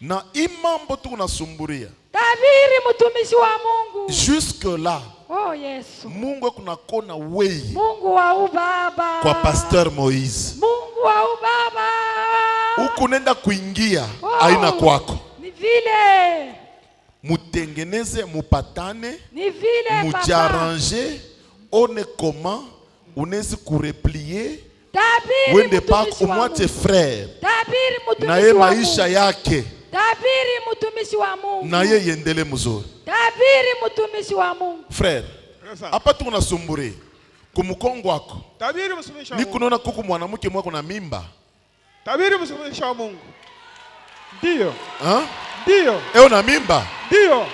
na imambo tu unasumburia. Tabiri mtumishi wa Mungu. Jusque là. Oh Yesu. Mungu kuna kona wei. Mungu wa ubaba. Kwa Pasteur Moïse. Mungu wa ubaba. Huku nenda kuingia aina kwako. Ni vile. Mutengeneze mupatane. Ni vile mujarranger. One comment unezi kureplier. Tabiri wende pak umwache frère. Tabiri mtumishi na ye wa maisha Mungu. yake. Tabiri mtumishi wa Mungu. Na ye yendele mzuri. Tabiri mtumishi wa Mungu. Frère. Hapa tu unasumburi. Kumukongo wako. Tabiri mtumishi wa Mungu. Nikunaona kuku mwanamke mwako na mimba. Tabiri mtumishi wa Mungu. Ndio. Ndio. Eo na mimba. Ndio.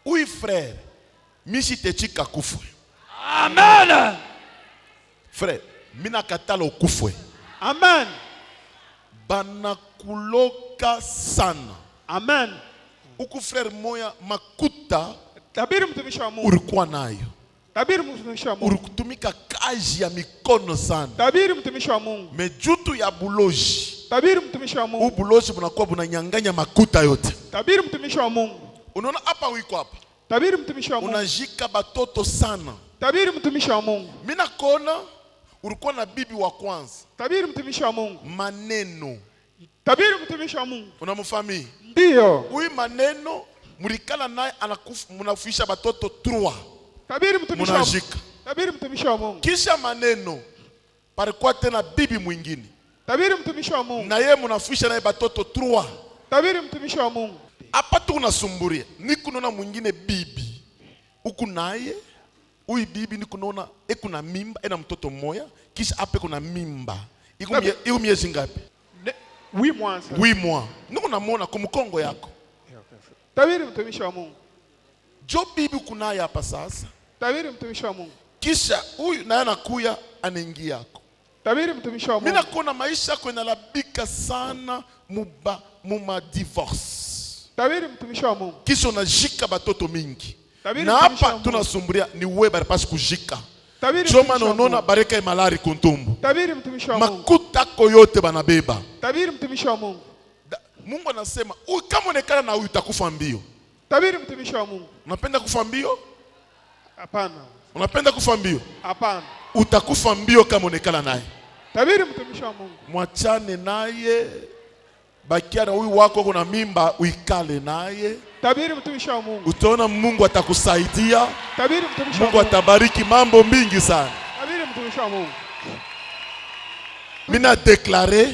Oui frère. Mishi techika kufwe. Amen. Frère, mina katala okufwe. Amen. Banakuloka sana. Amen. Uku frère moya makuta. Tabiri mtumishi wa Mungu. Ulikuwa nayo. Tabiri mtumishi wa Mungu. Ulitumika kazi ya mikono sana. Tabiri mtumishi wa Mungu. Mejutu ya buloji. Tabiri mtumishi wa Mungu. Ubuloji bunakuwa bunanyanganya makuta yote. Tabiri mtumishi wa Mungu. Unaona hapa wiko hapa. Tabiri mtumishi wa Mungu. Unajika batoto sana. Tabiri mtumishi wa Mungu. Mina kona ulikuwa na bibi wa kwanza. Tabiri mtumishi wa Mungu. Maneno. Tabiri mtumishi wa Mungu. Unamfahamu? Ndio. Huyu maneno mulikala naye munafisha batoto 3. Tabiri mtumishi wa Mungu. Munajika. Tabiri mtumishi wa Mungu. Kisha maneno palikuwa tena bibi mwingine. Tabiri mtumishi wa Mungu. Na yeye munafisha naye batoto 3. Tabiri mtumishi wa Mungu. Hapa tu unasumburia. Nikunaona mwingine bibi. Huku naye huyu bibi nikunaona kuna mimba ena mtoto mmoja kisha hapa kuna mimba. Iko miezi ngapi? 8 mois. 8 mois. Niko namuona kwa mkongo yako. Tabiri mtumishi wa Mungu. Jo bibi kunaye hapa sasa. Tabiri mtumishi wa Mungu. Kisha huyu naye anakuya anaingia yako. Tabiri mtumishi wa Mungu. Mimi nakuona maisha yako inalabika sana muma divorce. Tabiri mtumishi wa Mungu. Kisha unajika batoto mingi. Tabiri na hapa tunasumburia ni wewe bari pasi kujika. Tabiri Choma nonona bareka imalari kuntumbu. Tabiri mtumishi wa Mungu. Makuta koyote banabeba. Tabiri mtumishi wa Mungu. Mungu anasema kama unekana na huyu utakufa mbio. Tabiri mtumishi wa Mungu. Unapenda kufa mbio? Hapana. Unapenda kufa mbio? Hapana. Utakufa mbio kama unekana naye. Tabiri mtumishi wa Mungu. Mwachane naye. Bakia na huyu wako kuna mimba uikale naye. Tabiri mtumishi wa Mungu. Utaona Mungu atakusaidia. Tabiri mtumishi wa Mungu atabariki mambo mingi sana. Tabiri mtumishi wa Mungu. Mina deklare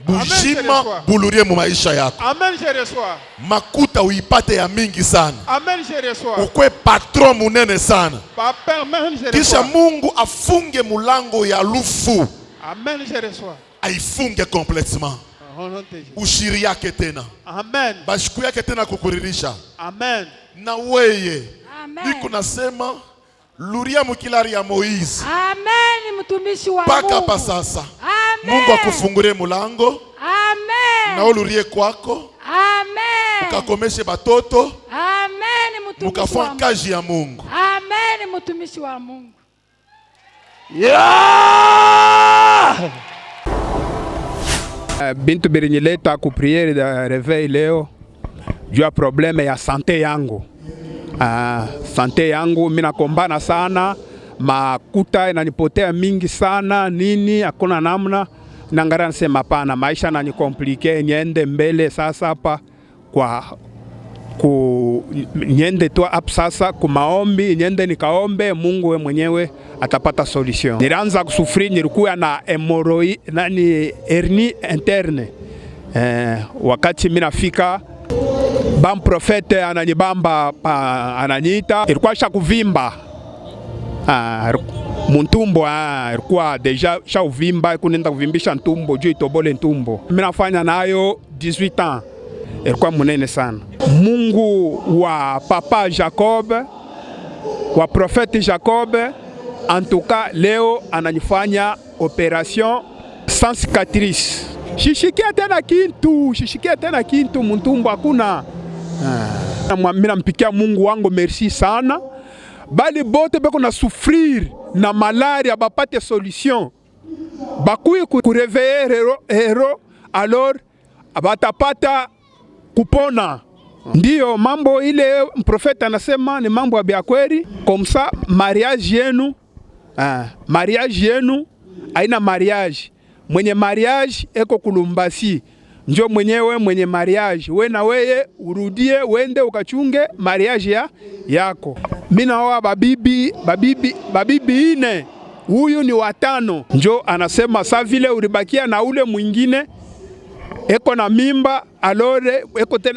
bujima bulurie mu maisha yako. Amen, je reçois. Makuta uipate ya mingi sana. Amen, je reçois. Ukwe patron munene sana. Papa, amen, je reçois. Kisha Mungu afunge mulango ya lufu. Amen, je reçois. Aifunge complètement. Ushiri yake tena. Amen. Bashiku yake tena kukuririsha. Amen. Na weye. Amen. Niko nasema luria mukilari ya Moizi. Amen, mtumishi wa Mungu. Paka pa sasa. Amen. Mungu akufungulie mulango. Amen. Na ulurie kwako. Amen. Ukakomeshe batoto. Amen, mtumishi wa Mukafua Mungu. kazi ya Mungu. Amen, mtumishi wa Mungu. Bintu birinyileta ku priere da reveil leo juu ya probleme ya sante yangu. Sante yangu mina kombana sana, makuta inanipotea mingi sana, nini hakuna namna. Nangara nasema pana maisha na nikomplike, niende mbele sasa hapa kwa niende tu hapa sasa kumaombi, niende nikaombe Mungu we mwenyewe atapata solution. Nilianza kusufiri, nilikuwa na hemorrhoid hernie interne. Wakati mimi nafika bam profete ananibamba ananiita, ilikuwa shakuvimba muntumbo, ilikuwa deja shauvimba, kunenda kuvimbisha ntumbo juu itobole ntumbo. Mimi nafanya nayo 18 ans. Ilikuwa munene sana. Mungu wa papa Jacob, wa profete Jacob, en tout cas leo ananifanya operation sans cicatrice. Shishikia tena kintu muntumbo hakuna. Mimi nampikia Mungu wangu merci sana. Bali bote beko na souffrir na malaria bapate solution. Bakuye kureveiller hero alors abatapata kupona. Ndiyo mambo ile profeta anasema ni mambo ya kweli. Komsa mariage yenu haina mariage. Mwenye mariage eko kulumbasi. Njo mwenyewe mwenye mariage. We na weye urudie wende ukachunge mariage yako. Mina wa babibi ine. Huyu ni watano. Njo anasema sa vile uribakia na ule mwingine eko na mimba, alore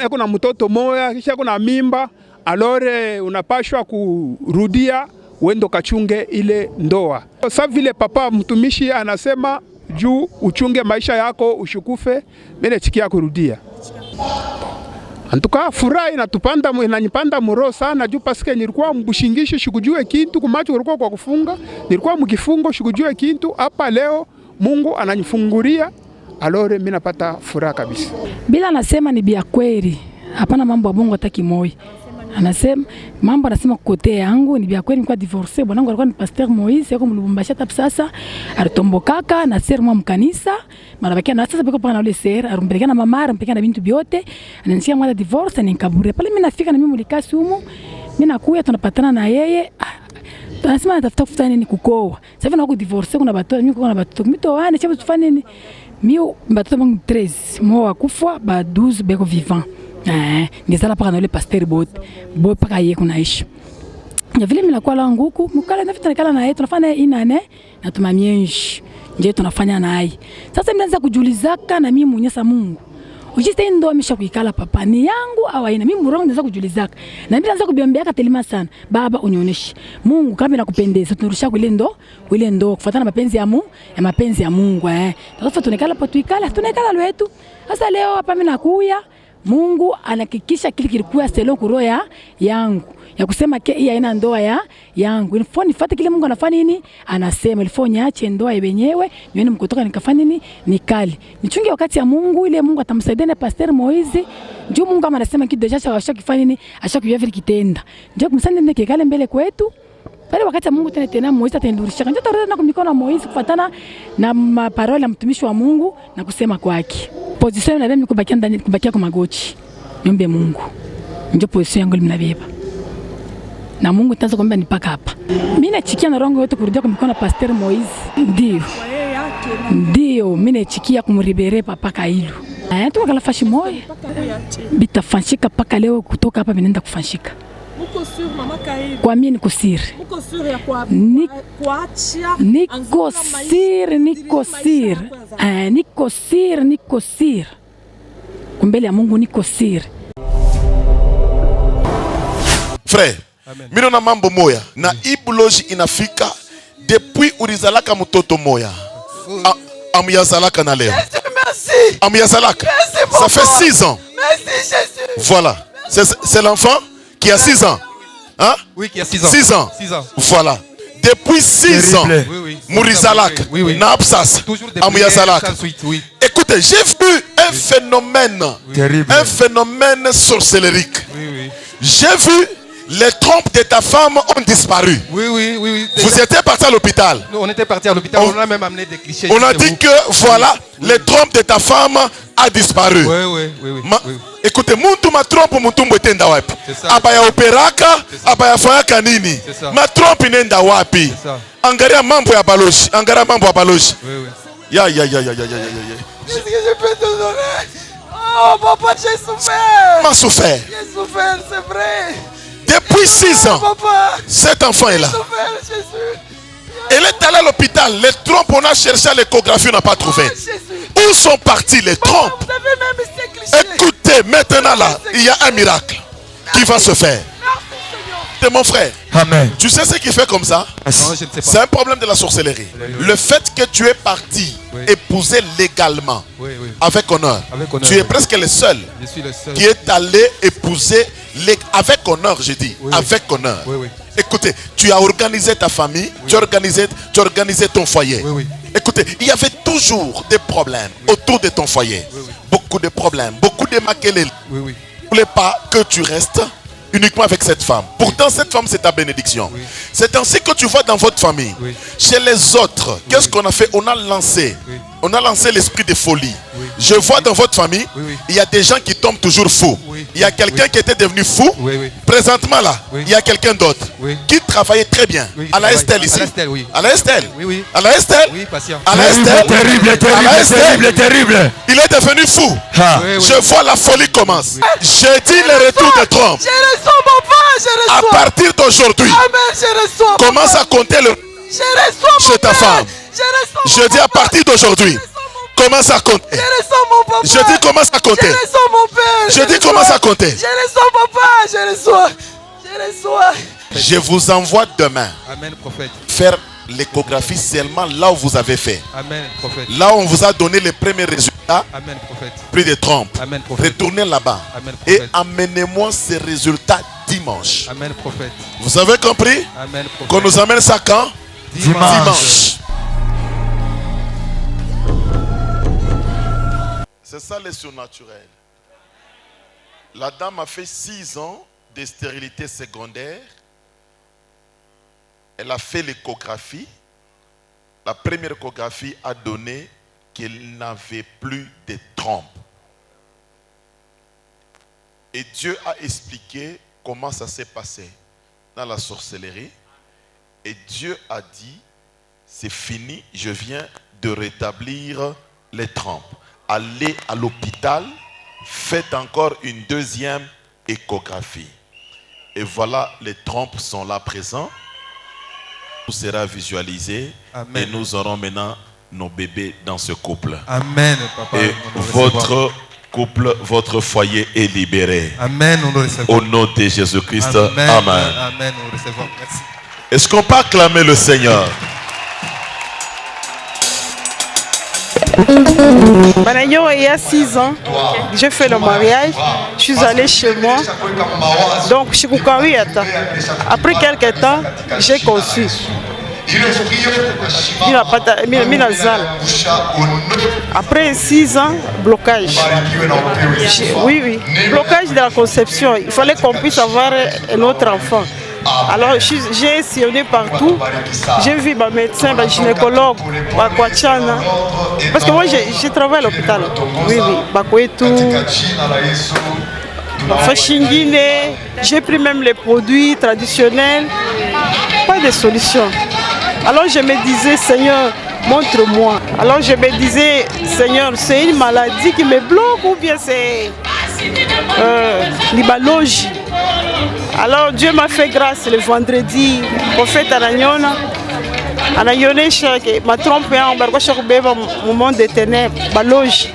eko na mtoto moya, kisha eko na mimba, alore unapashwa kurudia wendo kachunge ile ndoa. Sa vile papa mtumishi anasema juu uchunge maisha yako ushukufe, mimi chikia kurudia. Antuka furahi inanipanda muro sana juu paske nilikuwa mbushingishi shikujue kintu kumacho kulikuwa kwa kufunga, nilikuwa mkifungo shikujue kintu, hapa leo Mungu ananifunguria. Alore mimi napata furaha kabisa. Bila anasema ni bia kweli. Hapana mambo ya Mungu hataki moyo. Anasema kote yangu ni bia kweli, nilikuwa divorce. Bwanangu alikuwa ni Pasteur Moise, yako mlubumbashi hata sasa. Alitombokaka na ser mwa mkanisa. Marabakia na sasa beko pana ule ser, arumpeleka na mama, arumpeleka na bintu biote. Ananishia mwa divorce na nikabure. Pale mimi nafika na mimi mulikasi humu. Mimi nakuya tunapatana na yeye. Anasema natafuta kufuta nini kukoa. Sasa hivi naku divorce kuna batoto, mimi kuna batoto. Mimi toane chapo tufanye nini? Mio batoto bangu 13 moa kufa ba 12 beko vivant. Ngizala paka na ule pasteur bote paka yeye kunaishi. Ya vile mimi nakuwa langu huku, mkala na vitu na yeye tunafanya inane na tumamienji. Nje tunafanya naye. Sasa mimi naanza kujulizaka na mimi munyesa Mungu. Ujiste ndo amesha kuikala papa ni yangu au aina mimi murongo naanza kujulizaka. Na mimi naanza kubiambiaka telema sana. Baba unioneshe. Mungu kama nakupendeza tunarusha ile ndo kufuatana mapenzi ya Mungu, ya mapenzi ya Mungu Sasa tunekala pa tuikala, tunekala lwetu. Sasa leo hapa mimi nakuya, Mungu anahakikisha kile kilikuwa selo kuroya yangu. Ya kusema ke hii haina ndoa yangu. Ilifo nifuate kile Mungu anafanya nini? Anasema ilifo niache ndoa yenyewe, nione mkotoka nikafanya nini? Nikali. Nichunge wakati ya Mungu ile Mungu atamsaidia na Pasteur Moise. Njoo Mungu kama anasema kitu deja ashakifanya nini? Ashakuyua vile kitenda. Njoo kumsaidia ndeke kale mbele kwetu. Pale wakati Mungu tena Moise atendurisha. Njoo tarudi na kumikono Moise kufuatana na maparole ya mtumishi wa Mungu na kusema kwake. position na mimi kubakia ndani kubakia kwa magoti. Niombe Mungu. Ndio position yangu mnabeba. Na Mungu tanza kwamba nipaka hapa. Mimi nachikia na rongo yote kurudia kwa mikono Pastor Moise. Ndio mimi nachikia kumribere papa Kailu. Tu kala fashi moyo. Bitafanyika paka leo kutoka hapa ninaenda kufanyika. Uko sur mama Kailu. Kwa mimi niko siri. Uko sur ya kuachia. Niko siri. Kumbele ya Mungu niko siri. Frère, mimi na mambo moya na ibuloji inafika depuis ulizalaka mtoto moya. Amuyazalaka na leo. Merci. Amuyazalaka. Ça fait 6 ans. Merci Jésus. Voilà. C'est l'enfant qui a 6 ans. Hein? Oui, qui a 6 ans. 6 ans. 6 ans. Voilà. Depuis 6 ans. Mourizalak. Naapsas. Amuyazalaka. Écoutez, j'ai vu un phénomène. Terrible. Un phénomène sorcellerique. J'ai vu les trompes de ta femme ont disparu. Oui. Vous étiez parti à l'hôpital. On était parti à l'hôpital, on a même amené des clichés. On a dit que voilà, les trompes de ta femme a disparu. Oui. Écoutez, muntu ma trompe mutumbo etenda wapi? Abaya operaka, abaya fanya nini? Ma trompe nenda wapi? Angaria mambo ya baloshi, angaria mambo ya baloshi. Ya. Qu'est-ce que je peux te donner? Oh papa, j'ai souffert. M'a souffert. J'ai souffert, c'est vrai. Depuis 6 ans, cet enfant est là. Elle est allée à l'hôpital. Les trompes, on a cherché à l'échographie, on n'a pas trouvé. Où sont partis les trompes? Écoutez, maintenant là, il y a un miracle qui va se faire. C'est mon frère. Amen. Tu sais ce qui fait comme ça? C'est un problème de la sorcellerie. Le fait que tu es parti épouser légalement, avec honneur. Tu es presque le seul qui est allé épouser avec honneur, je dis. Avec honneur. Écoutez, tu as organisé ta famille, tu as organisé ton foyer. Écoutez, il y avait toujours des problèmes autour de ton foyer. Beaucoup de problèmes, beaucoup de maquelés. Tu ne voulais pas que tu restes uniquement avec cette femme. Pourtant, cette femme, c'est ta bénédiction. C'est ainsi que tu vois dans votre famille. Chez les autres, qu'est-ce qu'on a fait? On a lancé l'esprit de folie. Je vois dans votre famille, il y a des gens qui tombent toujours fous. Il y a quelqu'un qui était devenu fou. Présentement là, il y a quelqu'un d'autre qui travaillait très bien. À la Estelle ici. À la Estelle. À la Estelle. À la Estelle. Terrible. Il est devenu fou. Je vois la folie commence. J'ai dit le retour de Trump. Je reçois papa, je reçois. À partir d'aujourd'hui, Amen, je reçois. Commence à compter le chez ta femme. Je dis à partir d'aujourd'hui, commence à compter. Je reçois mon papa. Je dis commence à compter. Je reçois mon père. Je dis commence à compter. Je reçois papa, je reçois. Je vous envoie demain. Amen, prophète. Faire l'échographie seulement là où vous avez fait. Amen, prophète. Là où on vous a donné les premiers résultats. Amen, prophète. Plus de trompes. Amen, prophète. Retournez là-bas. Amen, prophète. Et amenez-moi ces résultats dimanche. Amen, prophète. Vous avez compris? Amen, prophète. Qu'on nous amène ça quand? Dimanche. C'est ça le surnaturel. La dame a fait 6 ans de stérilité secondaire. Elle a fait l'échographie. La première échographie a donné qu'elle n'avait plus de trompes. Et Dieu a expliqué comment ça s'est passé dans la sorcellerie. Et Dieu a dit, c'est fini, je viens de rétablir les trompes. Allez à l'hôpital, faites encore une deuxième échographie. Et voilà, les trompes sont là présents. Tout sera visualisé. Amen. Et nous aurons maintenant nos bébés dans ce couple. Amen, papa. Et votre couple, votre foyer est libéré. Amen, nous le recevons. Au nom de Jésus-Christ. Amen. Amen. Amen, nous le recevons. Merci. Est-ce qu'on peut acclamer le Seigneur? Il y a 6 ans, j'ai fait le mariage, je suis allée chez moi, donc je suis après quelques temps, j'ai conçu. Après 6 ans, blocage. Oui, blocage de la conception. Il fallait qu'on puisse avoir un autre enfant. Alors j'ai sillonné partout. J'ai vu ma médecin, ma gynécologue, ma Kwachana. Parce que moi j'ai travaillé à l'hôpital. Oui, Bakwetu, Fashingine. J'ai pris même les produits traditionnels. Pas de solution. Alors je me disais, Seigneur, montre-moi. Alors je me disais, Seigneur, c'est une maladie qui me bloque ou bien c'est l'ibalogie. Alors Dieu m'a fait grâce le vendredi, prophète Ananyona. Ananyona, ma trompe en barco chaque mon monde des ténèbres, balogie.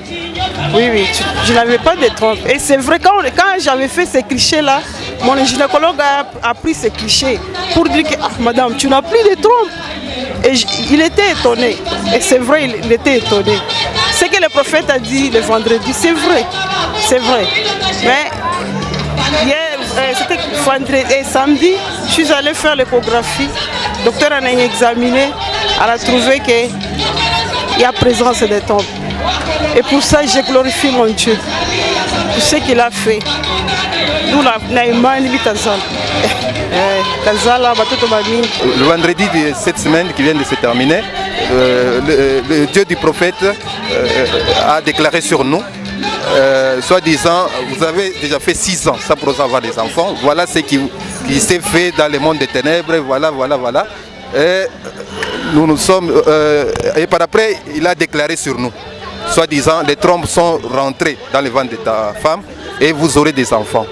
Oui, je n'avais pas de trompe. Et c'est vrai, quand j'avais fait ces clichés-là, mon gynécologue a pris ces clichés pour dire que, madame, tu n'as plus de trompe. Et il était étonné. Et c'est vrai, il était étonné. Ce que le prophète a dit le vendredi, c'est vrai. C'est vrai. Mais hier, c'était vendredi et samedi, je suis allée faire l'échographie. Le docteur en a examiné. Elle a trouvé qu'il y a présence de trompes. Et pour ça, je glorifie mon Dieu. Pour ce qu'il a fait. Nous, le vendredi de cette semaine qui vient de se terminer, le Dieu du prophète a déclaré sur nous, soi-disant, vous avez déjà fait 6 ans sans pour avoir des enfants, voilà ce qui s'est fait dans le monde des ténèbres, voilà. Et nous sommes, et par après, il a déclaré sur nous, soi-disant, les trompes sont rentrées dans le ventre de ta femme et vous aurez des enfants.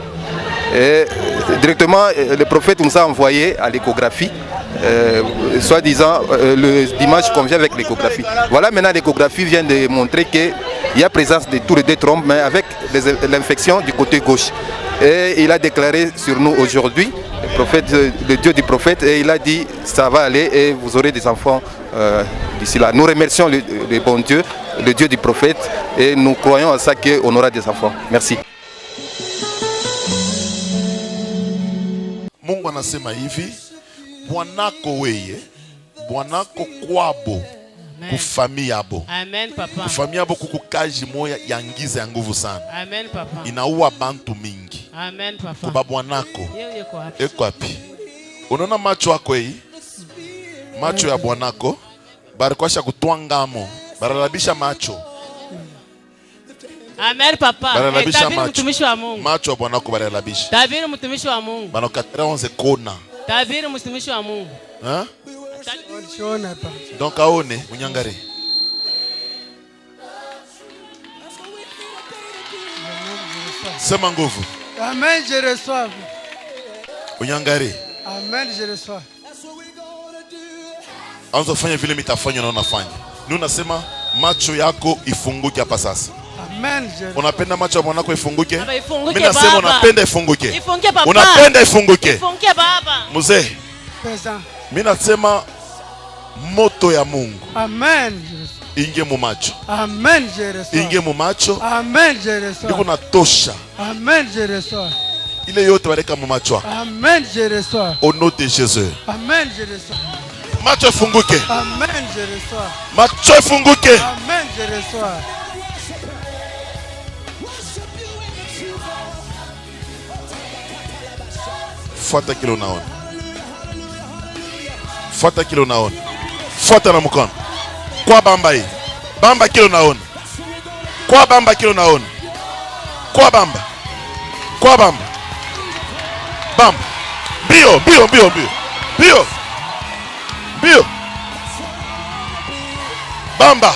Et directement, le prophète nous a envoyé à l'échographie, soi-disant, le dimanche qu'on vient avec l'échographie. Voilà, maintenant l'échographie vient de montrer qu'il y a présence de tous les 2 trompes, mais avec l'infection du côté gauche. Et il a déclaré sur nous aujourd'hui, le Dieu du prophète, et il a dit, ça va aller et vous aurez des enfants d'ici là. Nous remercions le bon Dieu, le Dieu du prophète, et nous croyons à ça qu'on aura des enfants. Merci. Mungu anasema hivi, bwanako weye, bwanako kwabo, kufamia yabo. Amen, papa. Kufamia yabo kukukaji moya ya ngiza ya nguvu sana. Amen, papa. Inaua bantu mingi. Amen, papa. Kuba bwanako, eko wapi? Unaona macho yako hii? Macho ya bwanako, barikwasha kutwangamo, baralabisha macho. Amen, papa. Baralabisha mtumishi wa Mungu. Macho ya bwanako baralabisha. Tabiri mtumishi wa Mungu. Banokatera 11 kona. Tabiri mtumishi wa Mungu. Hein? Donc aone munyangare. Sema nguvu. Amen, je reçois. Munyangare. Amen, je reçois. Anza fanya vile mitafanya na unafanya. Nini unasema macho yako ifunguke hapa sasa. Amen. Unapenda macho ya mwanako ifunguke? Mimi nasema unapenda ifunguke. Ifunguke baba. Unapenda ifunguke. Ifunguke baba. Mzee. Pesa. Mimi nasema moto ya Mungu. Amen. Ingie mu macho. Amen, je reçois. Ingie mu macho. Amen, je reçois. Niko natosha. Amen, je reçois. Ile yote bareka mu macho. Amen, je reçois. Au nom de Jésus. Amen, je reçois. Macho ifunguke. Amen, je reçois. Macho ifunguke. Amen, je reçois. Fuata kile unaona. Fuata kile unaona. Fuata na mkono. Kwa bamba hii. Bamba kile unaona. Kwa bamba kile unaona. Kwa bamba. Kwa bamba. Bamba. Bio. Bamba.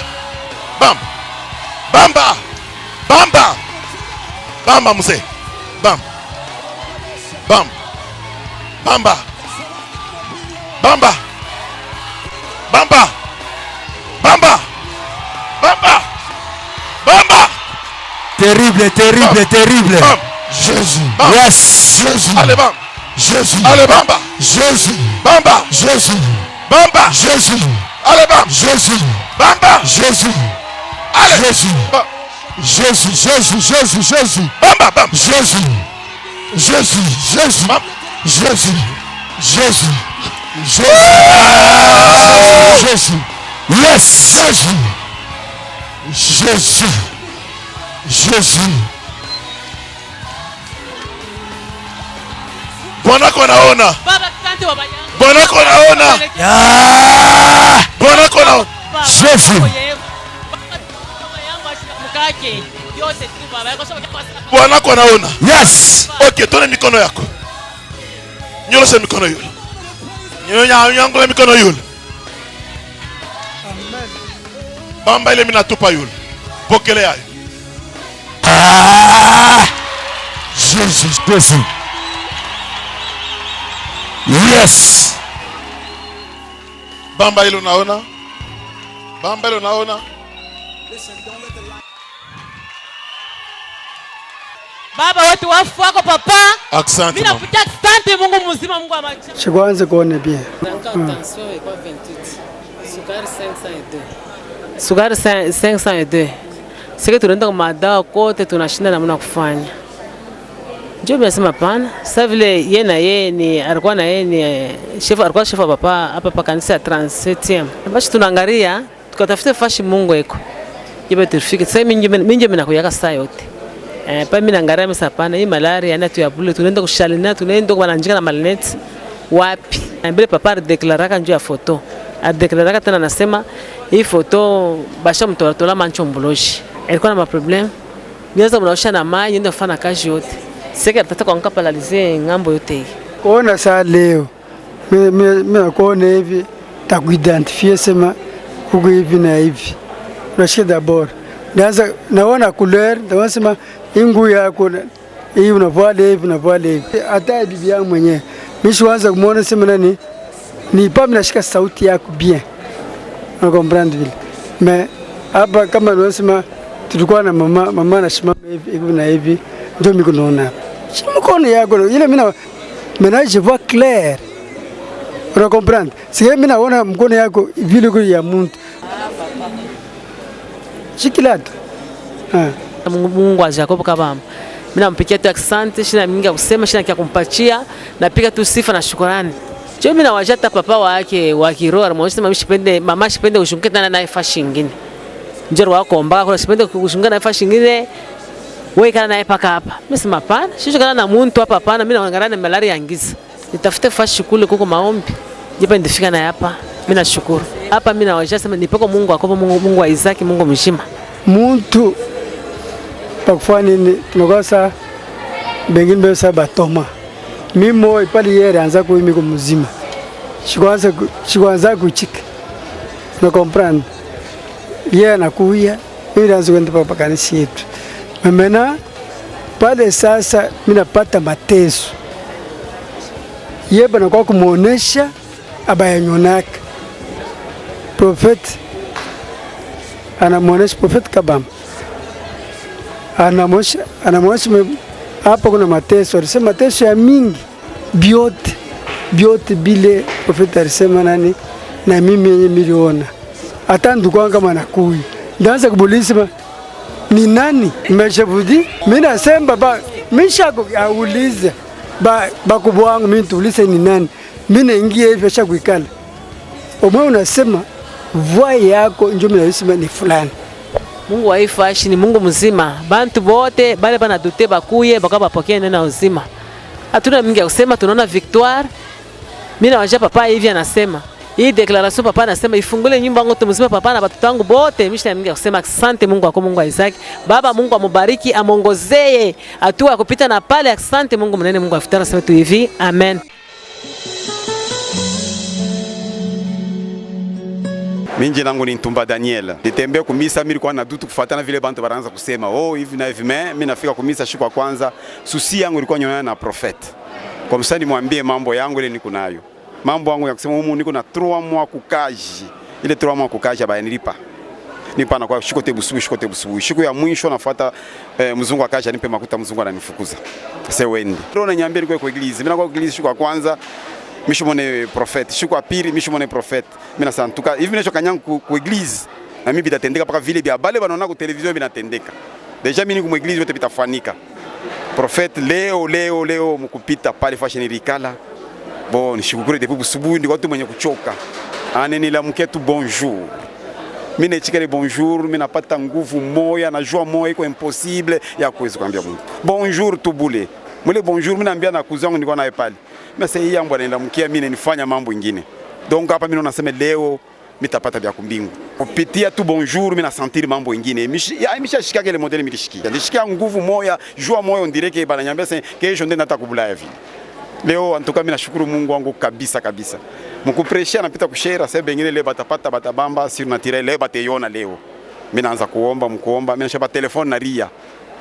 Bamba mzee. Bamba. Terrible. Jésus. Yes. Jésus. Allez, bam. Jésus. Allez, bamba. Jésus. Bamba. Jésus. Bamba. Jésus. Allez, bam. Jésus. Bamba. Jésus. Allez. Jésus. Jésus. Bamba, bam. Jésus. Bam. Jésus. Yes. Jésus. Bwana kona ona. Baba Bona konaona. Bona konaona. Jésus. Bona konaona. Yes. Okay, tona mikono yako. Nyosha mikono yule. Nyonga mikono yule. Bamba ile minatupa yule. Pokelea. Jésus, Jésus. Yes. Bamba ile unaona? Bamba ile unaona? Baba wetu wafu wako papa. Asante. Mimi nakutia asante Mungu mzima, Mungu wa maisha. Chikwanza kuone bien. Sukari 502. Sisi tunaenda madawa kote tunashinda namna kufanya. Ndio nimesema pana. Sasa vile yeye na yeye ni alikuwa na yeye ni chef, alikuwa chef wa papa hapa pa kanisa ya 37e. Basi tunaangalia tukatafuta fashi Mungu eko. Ibe tufike. Sasa mimi nje nakuyaka saa yote. Pa mimi naangalia msa pana hii malaria yana tu ya bule tunaenda kushalina tunaenda kwa njika na malnet wapi. Mbele papa declaraka njoo ya foto. Adeklaraka tena nasema hii foto basha mtola manchomboloji. Alikuwa na problem. Nianza mnaosha na maji ndio fanya kazi yote. Sasa tata kwa nkapalalize ngambo yote hii. Kuona saa leo mimi nakuona hivi takuidentify sema huko hivi na hivi. Unashika d'abord. Naona couleur, nasema ingu yako hii unavaa hivi unavaa hivi. Hata bibi yangu mwenyewe mimi sianza kumuona sema nani ni pas nashika sauti yako bien. On comprend vile. Mais hapa kama unasema tulikuwa na mama anasimama hivi na hivi ndio mimi kunaona. Mkono yako ile mimi je vois clair. On comprend. Si mimi naona mkono yako vile kwa ya mtu. Shikilata. Mungu wa Jacob kabam. Mimi nampikia tu asante, shina mingi ya kusema, shina kia kumpatia, napiga tu sifa na shukrani. Juu mimi nawajata papa wake wa kiroho alimwambia mama shipende ushunge tena na ifashi nyingine. Njero wako mbaka kwa shipende ushunga na ifashi nyingine. Wewe kana naye paka hapa. Mimi sema pana, sisi kana na muntu hapa pana, mimi naangalia na malaria yangiza. Nitafute fashi kule kuko maombi. Jipa ndifika na hapa. Mimi nashukuru. Hapa mimi nawajata sema nipeko Mungu akopo Mungu wa Isaki, Mungu mshima. Muntu pakufanya nini? Tunakosa bengine besa batoma. Mimi ipali yere anza kuimi kumzima. Shikwanza kuchika. Na comprendre. Yeye anakuya, mimi anza kwenda papa kanisa yetu. Mena pale sasa mimi napata mateso. Yeye bana kwa kumuonesha abayanyonaka. Prophet anamuonesha prophet kabam. Anamuonesha hapa kuna mateso, alisema mateso ya mingi biote bile profeta alisema nani na mimi yenye miliona hata ndugu kama nakuyi ndaanza kubulisema ni nani mmeshavudi mimi nasema baba mishako aulize bakubwa wangu mimi tuulize ni nani mimi naingia hivi shakuikala omwe unasema voix yako ndio mimi nasema ni fulani. Mungu wa ifashi ni Mungu mzima. Bantu bote bale bana dute bakuye bakapokea neno uzima. Hatuna mingi ya kusema, tunaona victoire. Mimi nawaja papa hivi anasema. Hii declaration papa anasema ifungule nyumba yangu mzima papa na watoto wangu bote. Mimi na mingi ya kusema asante Mungu wako Mungu wa Isaac. Baba Mungu amubariki, amongozee hatua kupita na pale. Asante Mungu mnene, Mungu afutana sema tu hivi. Amen. Minji nangu ni Ntumba Daniel. Nitembea kumisa mimi kwa na dutu kufuatana vile bantu banaanza kusema hivi na hivi mimi nafika kumisa siku ya kwanza susi yangu ilikuwa nyonana na prophet. Kwa msani mwambie mambo yangu ile niko nayo. Mambo yangu ya kusema humu niko na 3 mois kukaji. Ile 3 mois kukaji baya nilipa. Nipa na kwa shikote busubu. Shiko ya mwisho nafuata mzungu akaja nipe makuta mzungu ananifukuza. Sasa wendi. Ndio nanyambia niko kwa iglizi. Mimi nakuwa iglizi siku ya kwanza mishimone prophet siku ya pili mishimone prophet mimi na santuka hivi nicho kanyangu ku eglise na mimi bitatendeka paka vile bia bale banaona ku television binatendeka deja mimi ni ku eglise yote bitafanika prophet leo mkupita pale fashion rikala bon nishukuru depuis busubuhi ndiko watu mwenye kuchoka aneni la mketu bonjour mimi nechikale bonjour mimi napata nguvu moya na joie moya iko impossible ya kuweza kuambia mtu bonjour tubule mule bonjour mimi naambia na kuzangu niko naye pale mimi sasa hii yangu anaenda mkia mimi nifanya mambo mengine. Donc hapa mimi nasema leo mitapata vya kumbingu. Kupitia tu bonjour mimi na sentir mambo mengine. Mishashika ile modeli milishikia. Nishikia nguvu moya, joie moya on dirait que bana nyambia c'est que je ndenda takubula hivi. Leo en tout cas mimi nashukuru Mungu wangu kabisa kabisa. Mkupreshia napita kushare sasa bengine leo batapata batabamba sur naturel leo bateyona leo. Mimi naanza kuomba mimi nashaba telefone na ria.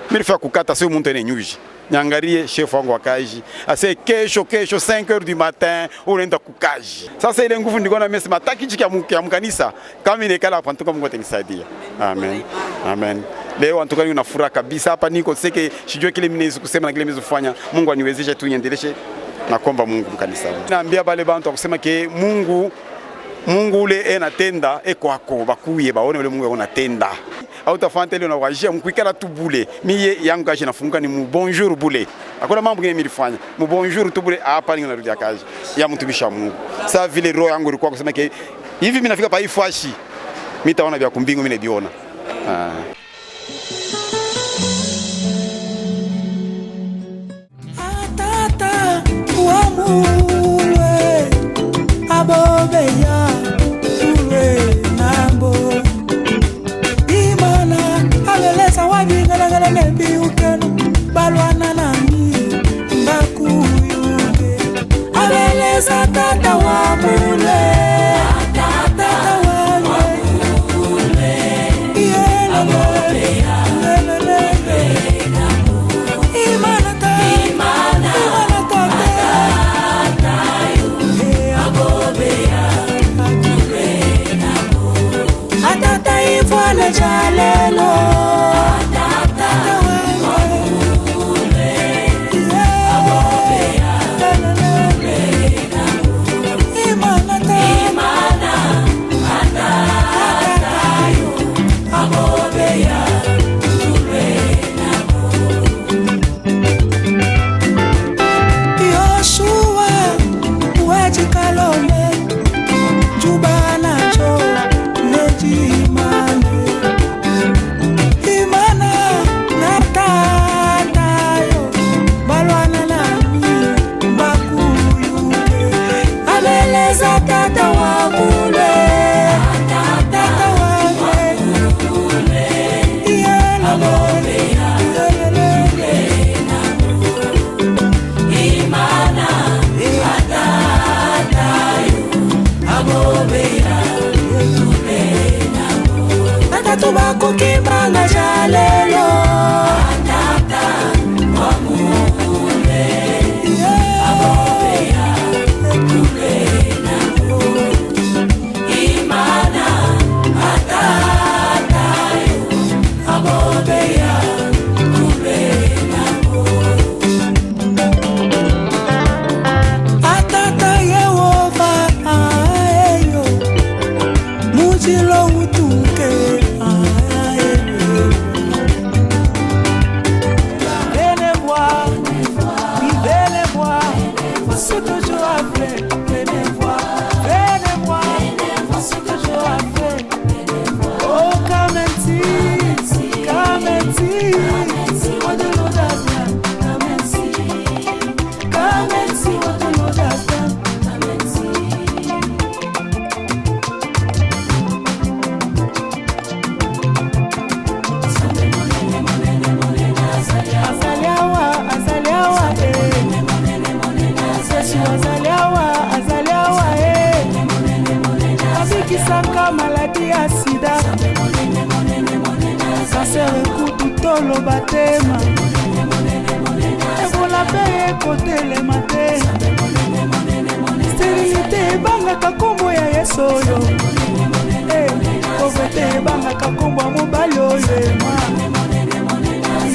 Mimi nifika kukata sio mtu ene nyuji. Nyangarie chef wangu wa kaji. Ase kesho 5h du matin unaenda kukaji. Sasa ile nguvu ndiko na mimi sema taki ya mkanisa kama inekala hapa ntoka Mungu atanisaidia. Amen. Amen. Leo antoka ni furaha kabisa hapa niko seke sijue kile mimi niwezi kusema na kile mimi kufanya. Mungu aniwezeshe tu niendeleshe na kuomba Mungu mkanisa. Naambia bale bantu kusema ke Mungu ule anatenda kwako bakuye baone ule Mungu anatenda. Au tafante ile unawajia mkuikala tu bule. Mimi yangu kaje nafunguka ni mu bonjour bule. Hakuna mambo mengine nilifanya. Mu bonjour tu bule hapa ni narudia kazi. Ya mtumisha Mungu. Sasa vile roho yangu ilikuwa kusema ke hivi mimi nafika pa hii fashi. Mimi taona vya kumbingu mimi nabiona. Atata wamule abobeya tuwe nambo imana aleleza wabingana nebi ukeno balwana nami mbakuyuge aleleza tata wamule Jalelo tubako kimanga jalelo atata wamule abobeya tulena imana atata abobeya tulena atata Yehova ayo mujilo utuke maladie ya sida cancer ekututolo batema ebola mpe ekotelema te sterilité ebangaka nkombo ya Yesu oyo pauvreté ebangaka nkombo ya mobali oyo ema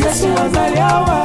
Yesu azali awa